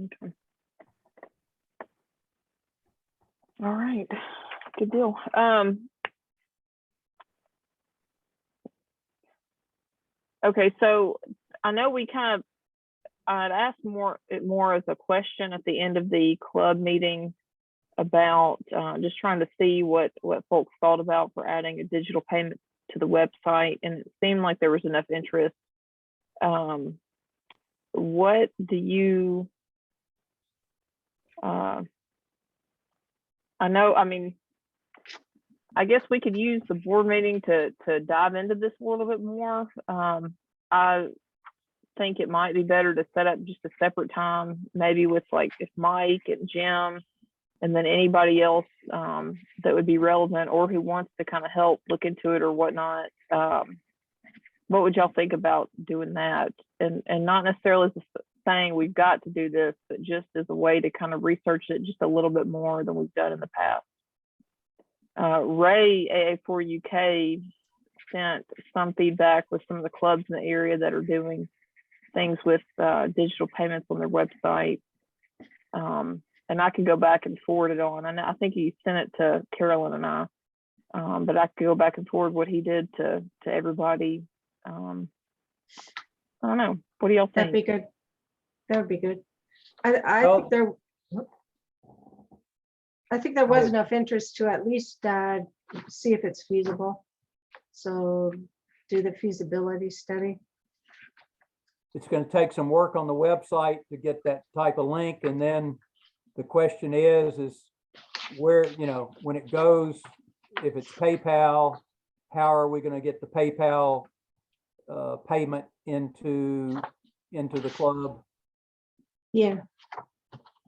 Okay. All right, good deal. Okay, so I know we kind of, I'd asked more as a question at the end of the club meeting about just trying to see what folks thought about for adding a digital payment to the website, and it seemed like there was enough interest. What do you, I know, I mean, I guess we could use the board meeting to dive into this a little bit more. I think it might be better to set up just a separate time, maybe with like if Mike and Jim, and then anybody else that would be relevant or who wants to kind of help look into it or whatnot. What would y'all think about doing that? And not necessarily as saying we've got to do this, but just as a way to kind of research it just a little bit more than we've done in the past. Ray, AA4 UK, sent some feedback with some of the clubs in the area that are doing things with digital payments on their website. And I could go back and forward it on. And I think he sent it to Carolyn and I, but I could go back and forward what he did to everybody. I don't know. What do y'all think? That'd be good. That would be good. I Well- think there was enough interest to at least see if it's feasible. So do the feasibility study. It's going to take some work on the website to get that type of link. And then the question is where, you know, when it goes, if it's PayPal, how are we going to get the PayPal payment into the club? Yeah.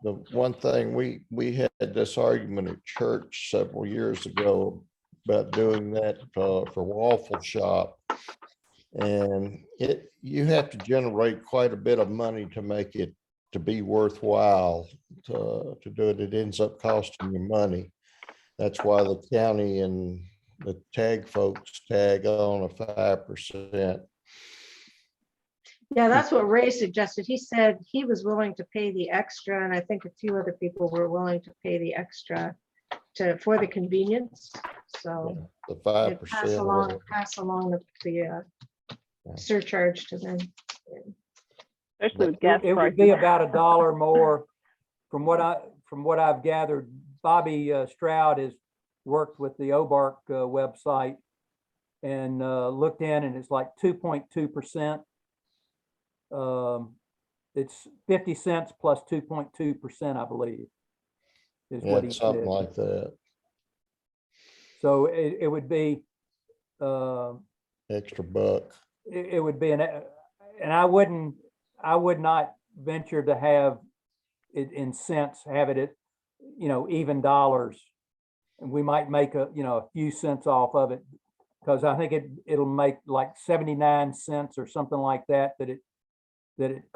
The one thing we had this argument at church several years ago about doing that for Waffle Shop. And you have to generate quite a bit of money to make it to be worthwhile to do it. It ends up costing you money. That's why the county and the tag folks tag on a 5%. Yeah, that's what Ray suggested. He said he was willing to pay the extra, and I think a few other people were willing to pay the extra for the convenience. So The they'd 5%. pass along the surcharge to them. Especially with gas It would prices. be about $1 more from what I've gathered. Bobby Stroud has worked with the OBARC website and looked in, and it's like 2.2%. It's 50 cents plus 2.2%, I believe, is Yeah, what he it's something said. like that. So it would be, Extra buck. it would be and I would not venture to have it in cents, have it at, even dollars. And we might make a few cents off of it, because I think it'll make like 79 cents or something like that it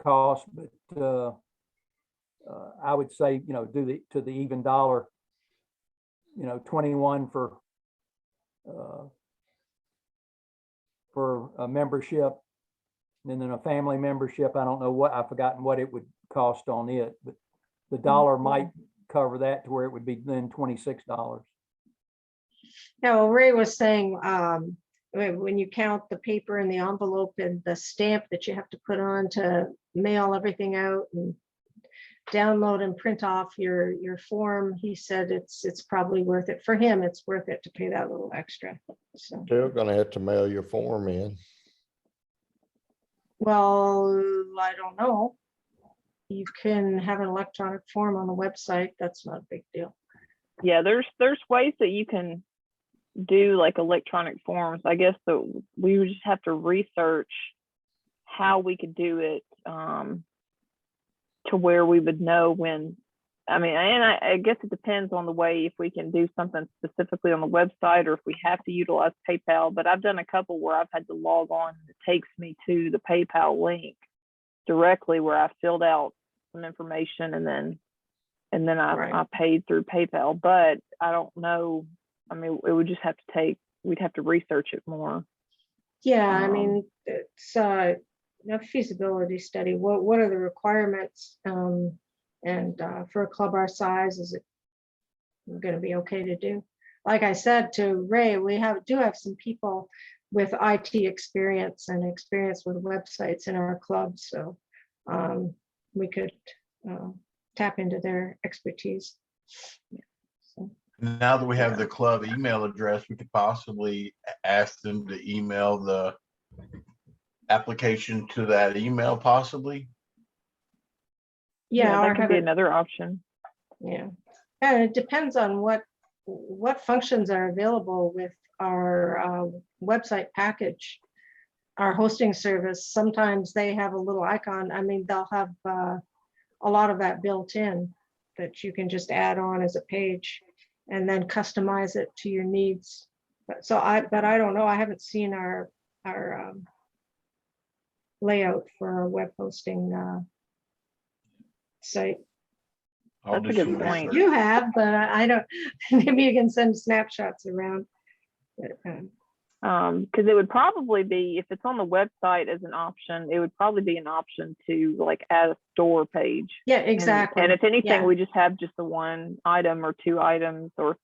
costs. But I would say, do to the even dollar, 21 for a membership, and then a family membership. I don't know what, I've forgotten what it would cost on it, but the dollar might cover that to where it would be then $26. Yeah, well, Ray was saying, when you count the paper and the envelope and the stamp that you have to put on to mail everything out and download and print off your form, he said it's probably worth it for him. It's worth it to pay that little extra. So, Still gonna have to mail your form in. well, I don't know. You can have an electronic form on the website. That's not a big deal. Yeah, there's ways that you can do like electronic forms. I guess that we would just have to research how we could do it to where we would know when. I mean, and I guess it depends on the way, if we can do something specifically on the website or if we have to utilize PayPal. But I've done a couple where I've had to log on. It takes me to the PayPal link directly where I filled out some information and then I paid through PayPal. But I don't know. I mean, it would just have to we'd have to research it more. Yeah, I mean, it's a feasibility study. What are the requirements? And for a club our size, is it going to be okay to do? Like I said to Ray, we do have some people with IT experience and experience with websites in our club, so we could tap into their expertise. So. Now that we have the club email address, we could possibly ask them to email the application to that email, possibly. Yeah, that could be another option. Yeah, and it depends on what functions are available with our website package. Our hosting service, sometimes they have a little icon. I mean, they'll have a lot of that built in that you can just add on as a page and then customize it to your needs. But I don't know. I haven't seen our layout for a web hosting site. That's a good point. You have, but I don't. Maybe you can send snapshots around. Because it would probably be, if it's on the website as an option, it would probably be an option to like add a store page. Yeah, exactly. And if anything, we just have just the one item or two items or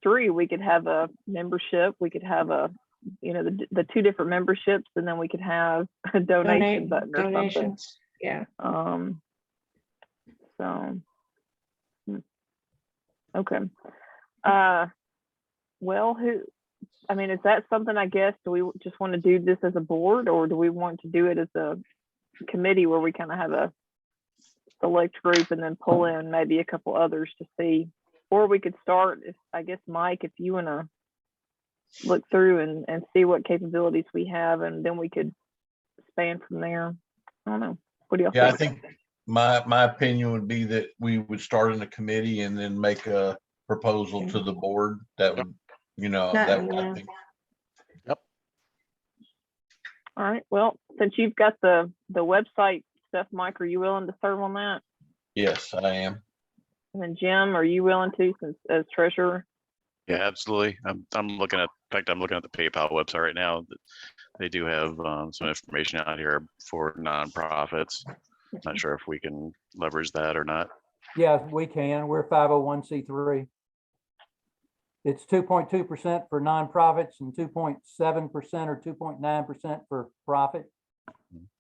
three. We could have a membership. We could have the two different memberships, and then we could have a donation button or something. Yeah. So. Okay. Well, is that something, I guess, do we just want to do this as a board, or do we want to do it as a committee where we kind of have a select group and then pull in maybe a couple others to see? Or we could start, I guess, Mike, if you want to look through and see what capabilities we have, and then we could expand from there. I don't know. What do y'all think? I think my opinion would be that we would start in a committee and then make a proposal to the board that would, I think. Yep. All right. Well, since you've got the website stuff, Mike, are you willing to serve on that? Yes, I am. And then Jim, are you willing to, since as treasurer? Yeah, absolutely. I'm looking at, in fact, I'm looking at the PayPal website right now. They do have some information out here for nonprofits. Not sure if we can leverage that or not. Yeah, we can. We're 501c3. It's 2.2% for nonprofits and 2.7% or 2.9% for profit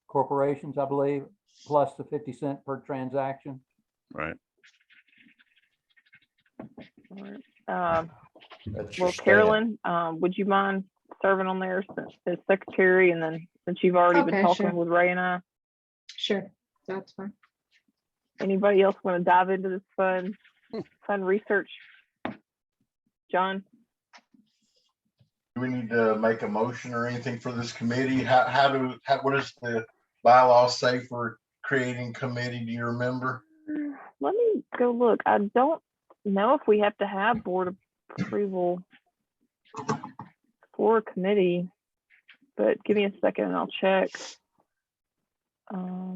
corporations, I believe, plus the 50 cent per transaction. Right. Well, That's your stand. Carolyn, would you mind serving on there as secretary? And then since you've already been Okay, talking sure. with Ray and I, Sure, that's fine. anybody else want to dive into this fun research? John? Do we need to make a motion or anything for this committee? What does the bylaws say for creating committee? Do you remember? Let me go look. I don't know if we have to have board approval for a committee, but give me a second and I'll check. I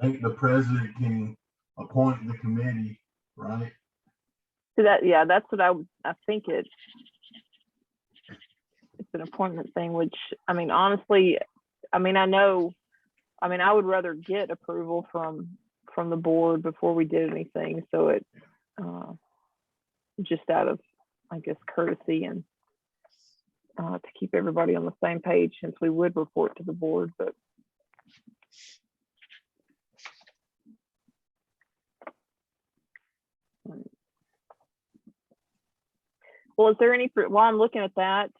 think the president can appoint the committee, right? So yeah, that's what I think it's an appointment thing, which, I mean, honestly, I would rather get approval from the board before we did anything. So it just out of, I guess, courtesy and to keep everybody on the same page, since we would report to the board, but well, is there any, while I'm looking at that,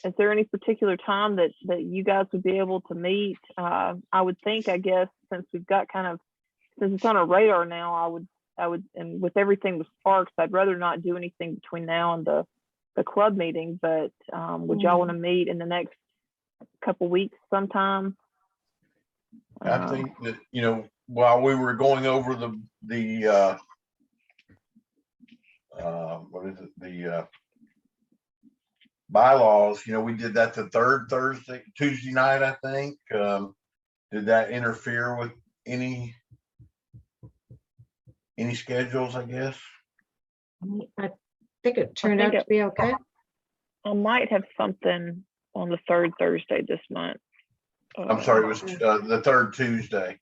is there any particular time that you guys would be able to meet? I would think, I guess, since we've got since it's on our radar now, I would, and with everything with Sparks, I'd rather not do anything between now and the club meeting, but would y'all want to meet in the next couple weeks sometime? I think that, while we were going over the what is it? The bylaws, we did that the third Tuesday night, I think. Did that interfere with any schedules, I guess? I think it turned out to be okay. I might have something on the third Thursday this month. I'm sorry, it was the third Tuesday.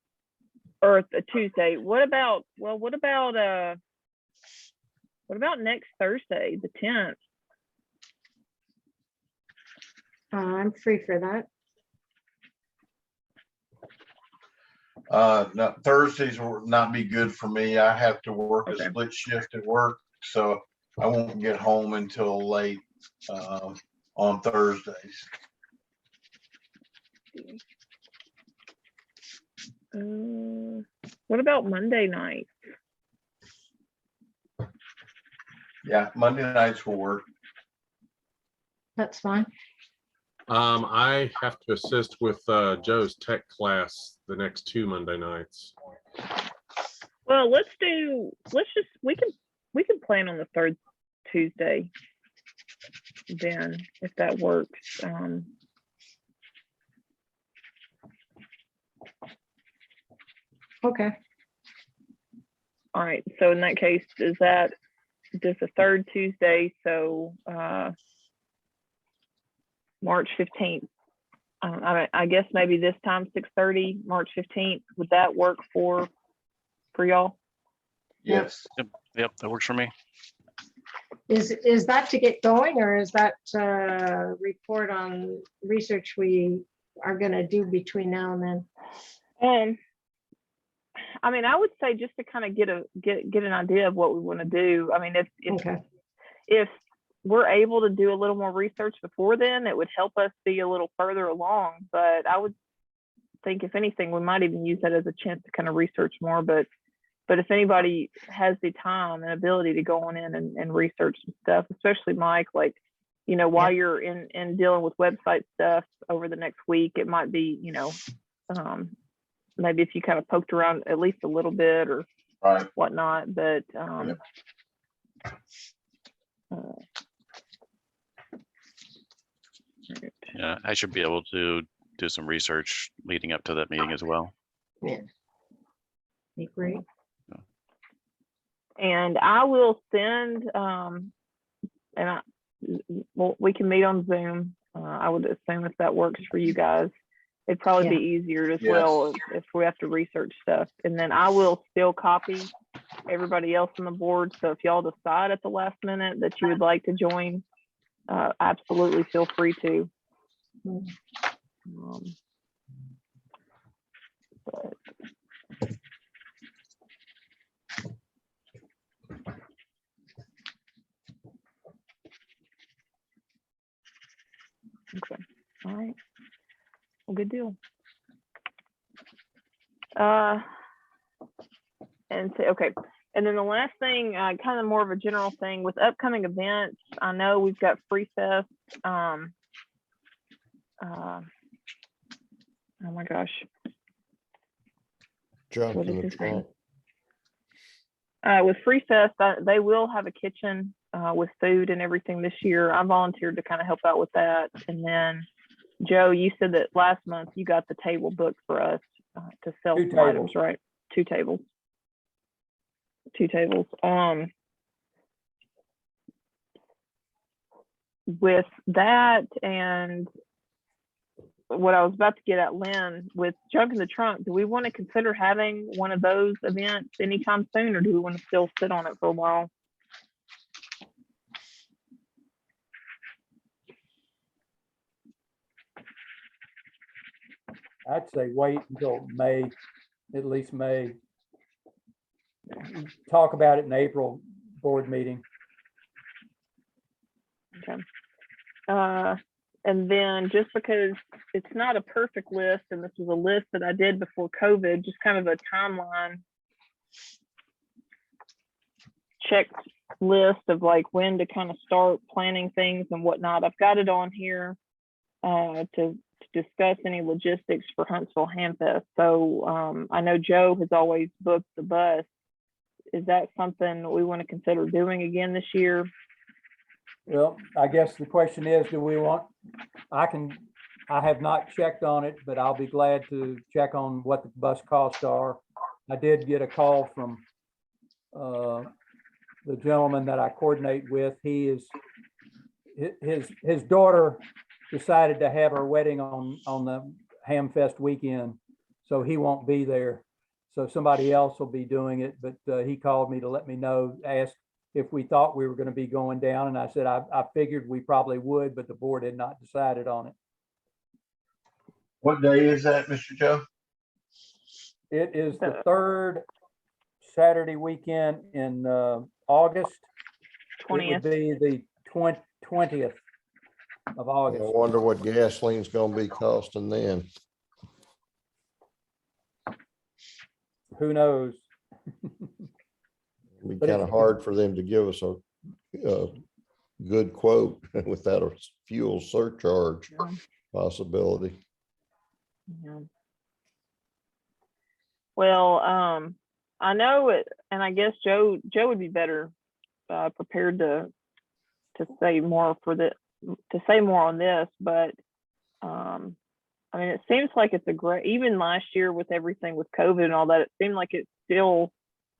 Or a Tuesday. What about next Thursday, the 10th? I'm free for that. No, Thursdays will not be good for me. I have to work a Okay. split shift at work, so I won't get home until late on Thursdays. What about Monday night? Yeah, Monday nights will work. That's fine. I have to assist with Joe's tech class the next 2 Monday nights. Well, we can plan on the third Tuesday then, if that works. Okay. All right, so in that case, does the third Tuesday, so March 15th, I guess maybe this time 6:30, March 15th, would that work for y'all? Yes. Yep, that works for me. Is that to get going, or is that report on research we are going to do between now and then? I mean, I would say just to kind of get an idea of what we want to do. I mean, if we're able to do a little more research before then, it would help us be a little further along. But I would think, if anything, we might even use that as a chance to kind of research more. But if anybody has the time and ability to go on in and research some stuff, especially Mike, like, while you're in dealing with website stuff over the next week, it might be, maybe if you kind of poked around at least a little bit or whatnot, but Yeah, I should be able to do some research leading up to that meeting as well. Yeah. Be great. And I will send, well, we can meet on Zoom. I would assume if that works for you guys, it'd probably be easier as well if we have to research stuff. And then I will still copy everybody else on the board. So if y'all decide at the last minute that you would like to join, absolutely feel free to. But okay, all right. Well, good deal. And so, okay. And then the last thing, kind of more of a general thing with upcoming events. I know we've got Free Fest. Oh my gosh. Junk What in is the his name? trunk. With Free Fest, they will have a kitchen with food and everything this year. I volunteered to kind of help out with that. And then, Joe, you said that last month you got the table booked for us to sell Two some items, right? Two tables. With that and what I was about to get at, Lynn, with Junk in the Trunk, do we want to consider having one of those events anytime soon, or do we want to still sit on it for a while? I'd say wait until May, at least May. Talk about it in April board meeting. Okay. And then just because it's not a perfect list, and this was a list that I did before COVID, just kind of a timeline checklist of like when to kind of start planning things and whatnot. I've got it on here to discuss any logistics for Huntsville Hamfest. So I know Joe has always booked the bus. Is that something we want to consider doing again this year? Well, I guess the question is, do we want, I have not checked on it, but I'll be glad to check on what the bus costs are. I did get a call from the gentleman that I coordinate with. His daughter decided to have her wedding on the Hamfest weekend, so he won't be there. So somebody else will be doing it, but he called me to let me know, asked if we thought we were going to be going down. And I said, I figured we probably would, but the board had not decided on it. What day is that, Mr. Joe? It is the third Saturday weekend in August. 20th. It would be the 20th of I August. wonder what gasoline's gonna be costing then. Who knows? It'd be But kind of hard for them to give us a good quote without a fuel surcharge Yeah. possibility. Yeah. Well, I know it, and I guess Joe would be better prepared to say more on this, but I mean, it seems like it's a great, even last year with everything with COVID and all that, it seemed like it's still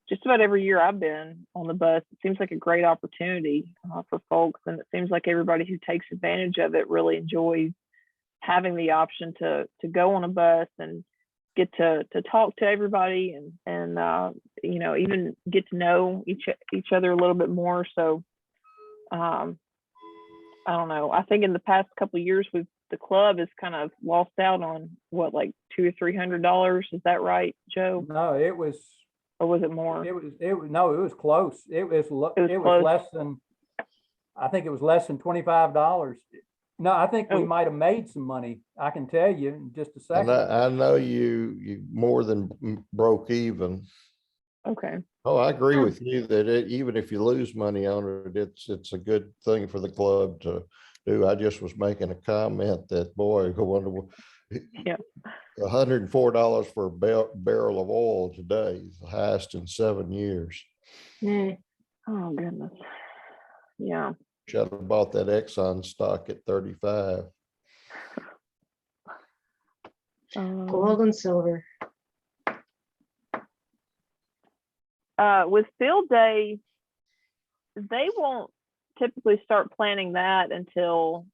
just about every year I've been on the bus, it seems like a great opportunity for folks. And it seems like everybody who takes advantage of it really enjoys having the option to go on a bus and get to talk to everybody and you know, even get to know each other a little bit more. So I don't know. I think in the past couple of years, the club has kind of lost out on what, like $200 or $300. Is that right, Joe? No, it was, Or was it more? it was close. It was close. less than, I think it was less than $25. No, I think we Oh. might have made some money. I can tell you in just a And second. I know you more than broke even. Okay. Oh, I agree with you that even if you lose money on it, it's a good thing for the club to do. I just was making a comment that, boy, I wonder what. Yeah. $104 for a barrel of oil today is the highest in 7 years. Oh goodness. Yeah. Should have bought that Exxon stock at 35. Gold and silver. With field day, they won't typically start planning that until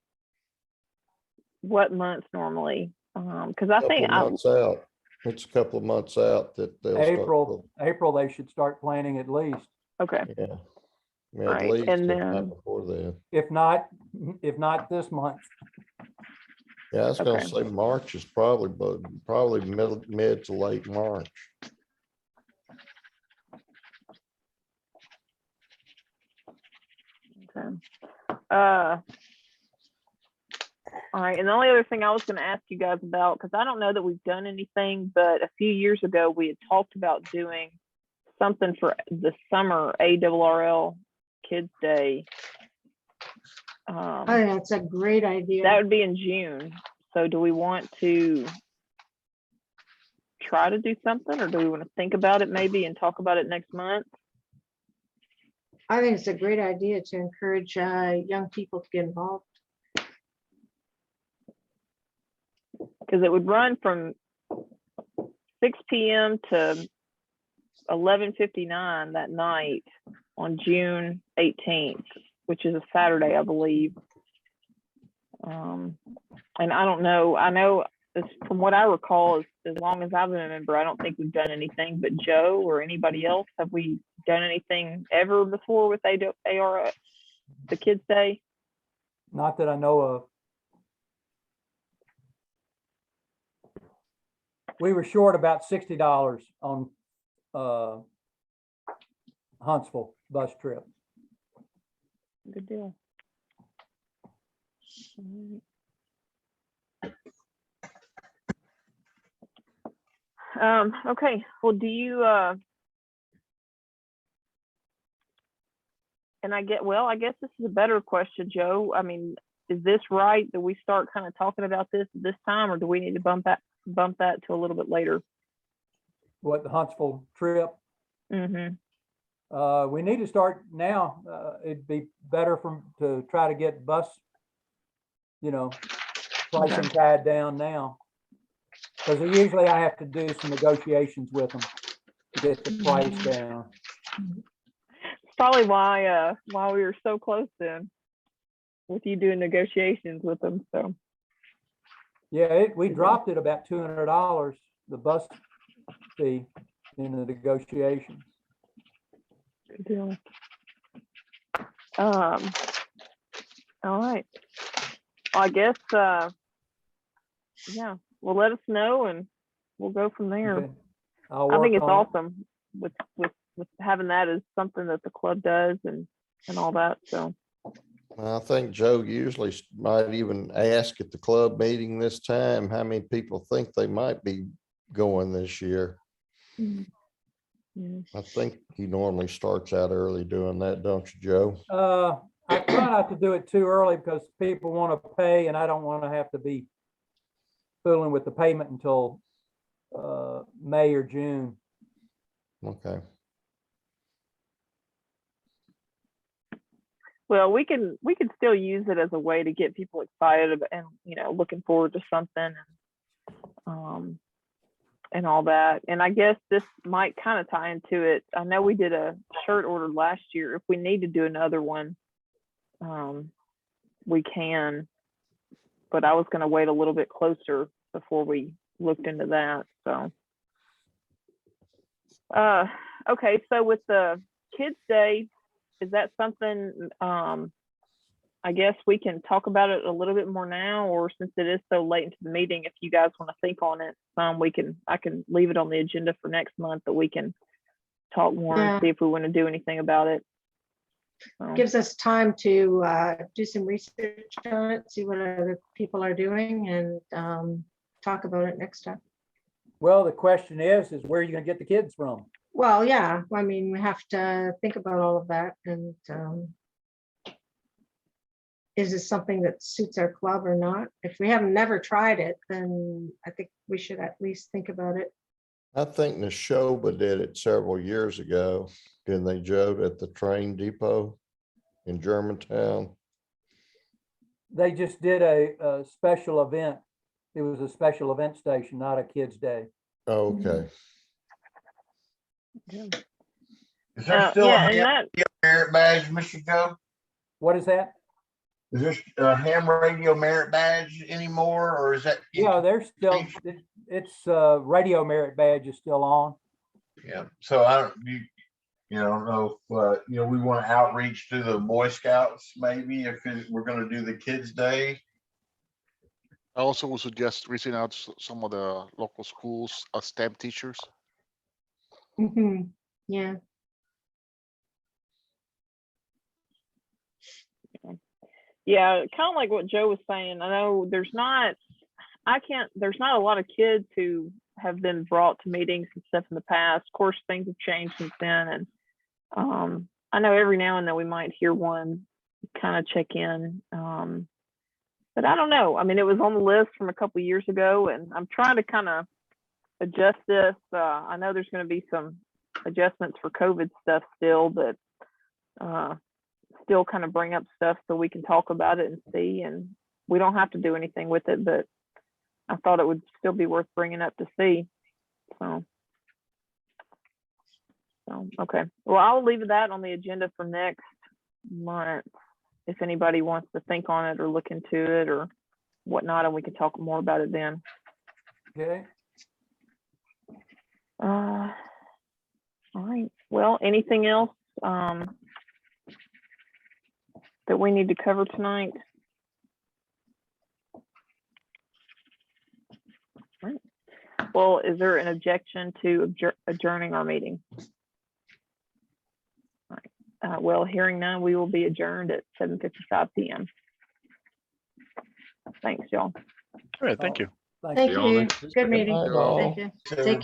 what month normally? Because I think Couple of months out. It's a couple of months out that they'll start. April, they should start planning at least. okay. Yeah. Yeah, Right, at least, and if not then- before then. If not this month. Yeah, I was gonna Okay. say March is probably mid to late March. Okay. All right, and the only other thing I was going to ask you guys about, because I don't know that we've done anything, but a few years ago we had talked about doing something for the summer ARRL Kids Day. I think that's a great idea. That would be in June. So do we want to try to do something, or do we want to think about it maybe and talk about it next month? I think it's a great idea to encourage young people to get involved. Because it would run from 6 p.m. to 11:59 that night on June 18th, which is a Saturday, I believe. And I don't know. I know from what I recall, as long as I remember, I don't think we've done anything. But Joe or anybody else, have we done anything ever before with AR, the Kids Day? Not that I know of. We were short about $60 on Huntsville bus trip. Good deal. Okay, well, do you and I guess this is a better question, Joe. I mean, is this right that we start kind of talking about this at this time, or do we need to bump that to a little bit later? What, the Huntsville trip? Mm-hmm. We need to start now. It'd be better to try to get bus, pricing tied down now. Because usually I have to do some negotiations with them to get the price down. It's probably why we were so close then with you doing negotiations with them. So Yeah, we dropped it about $200, the bus fee in the negotiations. good deal. All right. Well, I guess yeah. Well, let us know and we'll go from there. Okay. I think it's awesome with having that as something that the club does and all that. So I think Joe usually might even ask at the club meeting this time, how many people think they might be going this year. I think he normally starts out early doing that, don't you, Joe? I try not to do it too early because people want to pay and I don't want to have to be fooling with the payment until May or June. Okay. well, we can still use it as a way to get people excited and looking forward to something and all that. And I guess this might kind of tie into it. I know we did a shirt order last year. If we need to do another one, we can. But I was going to wait a little bit closer before we looked into that. So, okay. So with the Kids Day, is that something, I guess we can talk about it a little bit more now, or since it is so late into the meeting, if you guys want to think on it, I can leave it on the agenda for next month that we can talk more and see if we want to do anything about it. So. Gives us time to do some research on it, see what other people are doing, and talk about it next time. Well, the question is where are you going to get the kids from? Well, yeah, I mean, we have to think about all of that, and is this something that suits our club or not? If we haven't never tried it, then I think we should at least think about it. I think Neshoba did it several years ago. Didn't they, Joe, at the train depot in Germantown? They just did a special event. It was a special event station, not a Kids Day. Oh, okay. Yeah. Is there still yeah, a and ham that, merit badge, Mr. Joe? What is that? Is there a ham radio merit badge anymore, or is that? Yeah, there's still, it's radio merit badge is still on. Yeah, so I don't, you know, I don't know if, you know, we want to outreach to the Boy Scouts, maybe we're gonna do the Kids Day. I also would suggest reaching out to some of the local schools, STEM teachers. Mhm. Yeah, yeah, kind of like what Joe was saying. I know there's not a lot of kids who have been brought to meetings and stuff in the past. Of course, things have changed since then. And I know every now and then we might hear one kind of check in. But I don't know. I mean, it was on the list from a couple of years ago, and I'm trying to kind of adjust this. I know there's going to be some adjustments for COVID stuff still, but still kind of bring up stuff so we can talk about it and see. And we don't have to do anything with it, but I thought it would still be worth bringing up to see. So okay. Well, I'll leave that on the agenda for next month. If anybody wants to think on it or look into it or whatnot, and we can talk more about it then. Okay. All right. Well, anything else that we need to cover tonight? All right. Well, is there an objection to adjourning our meeting? All right. Well, hearing none, we will be adjourned at 7:55 p.m. Thanks, y'all. All right, thank you. thank you all you. next Good meeting. Night, all. Thank you. Take care.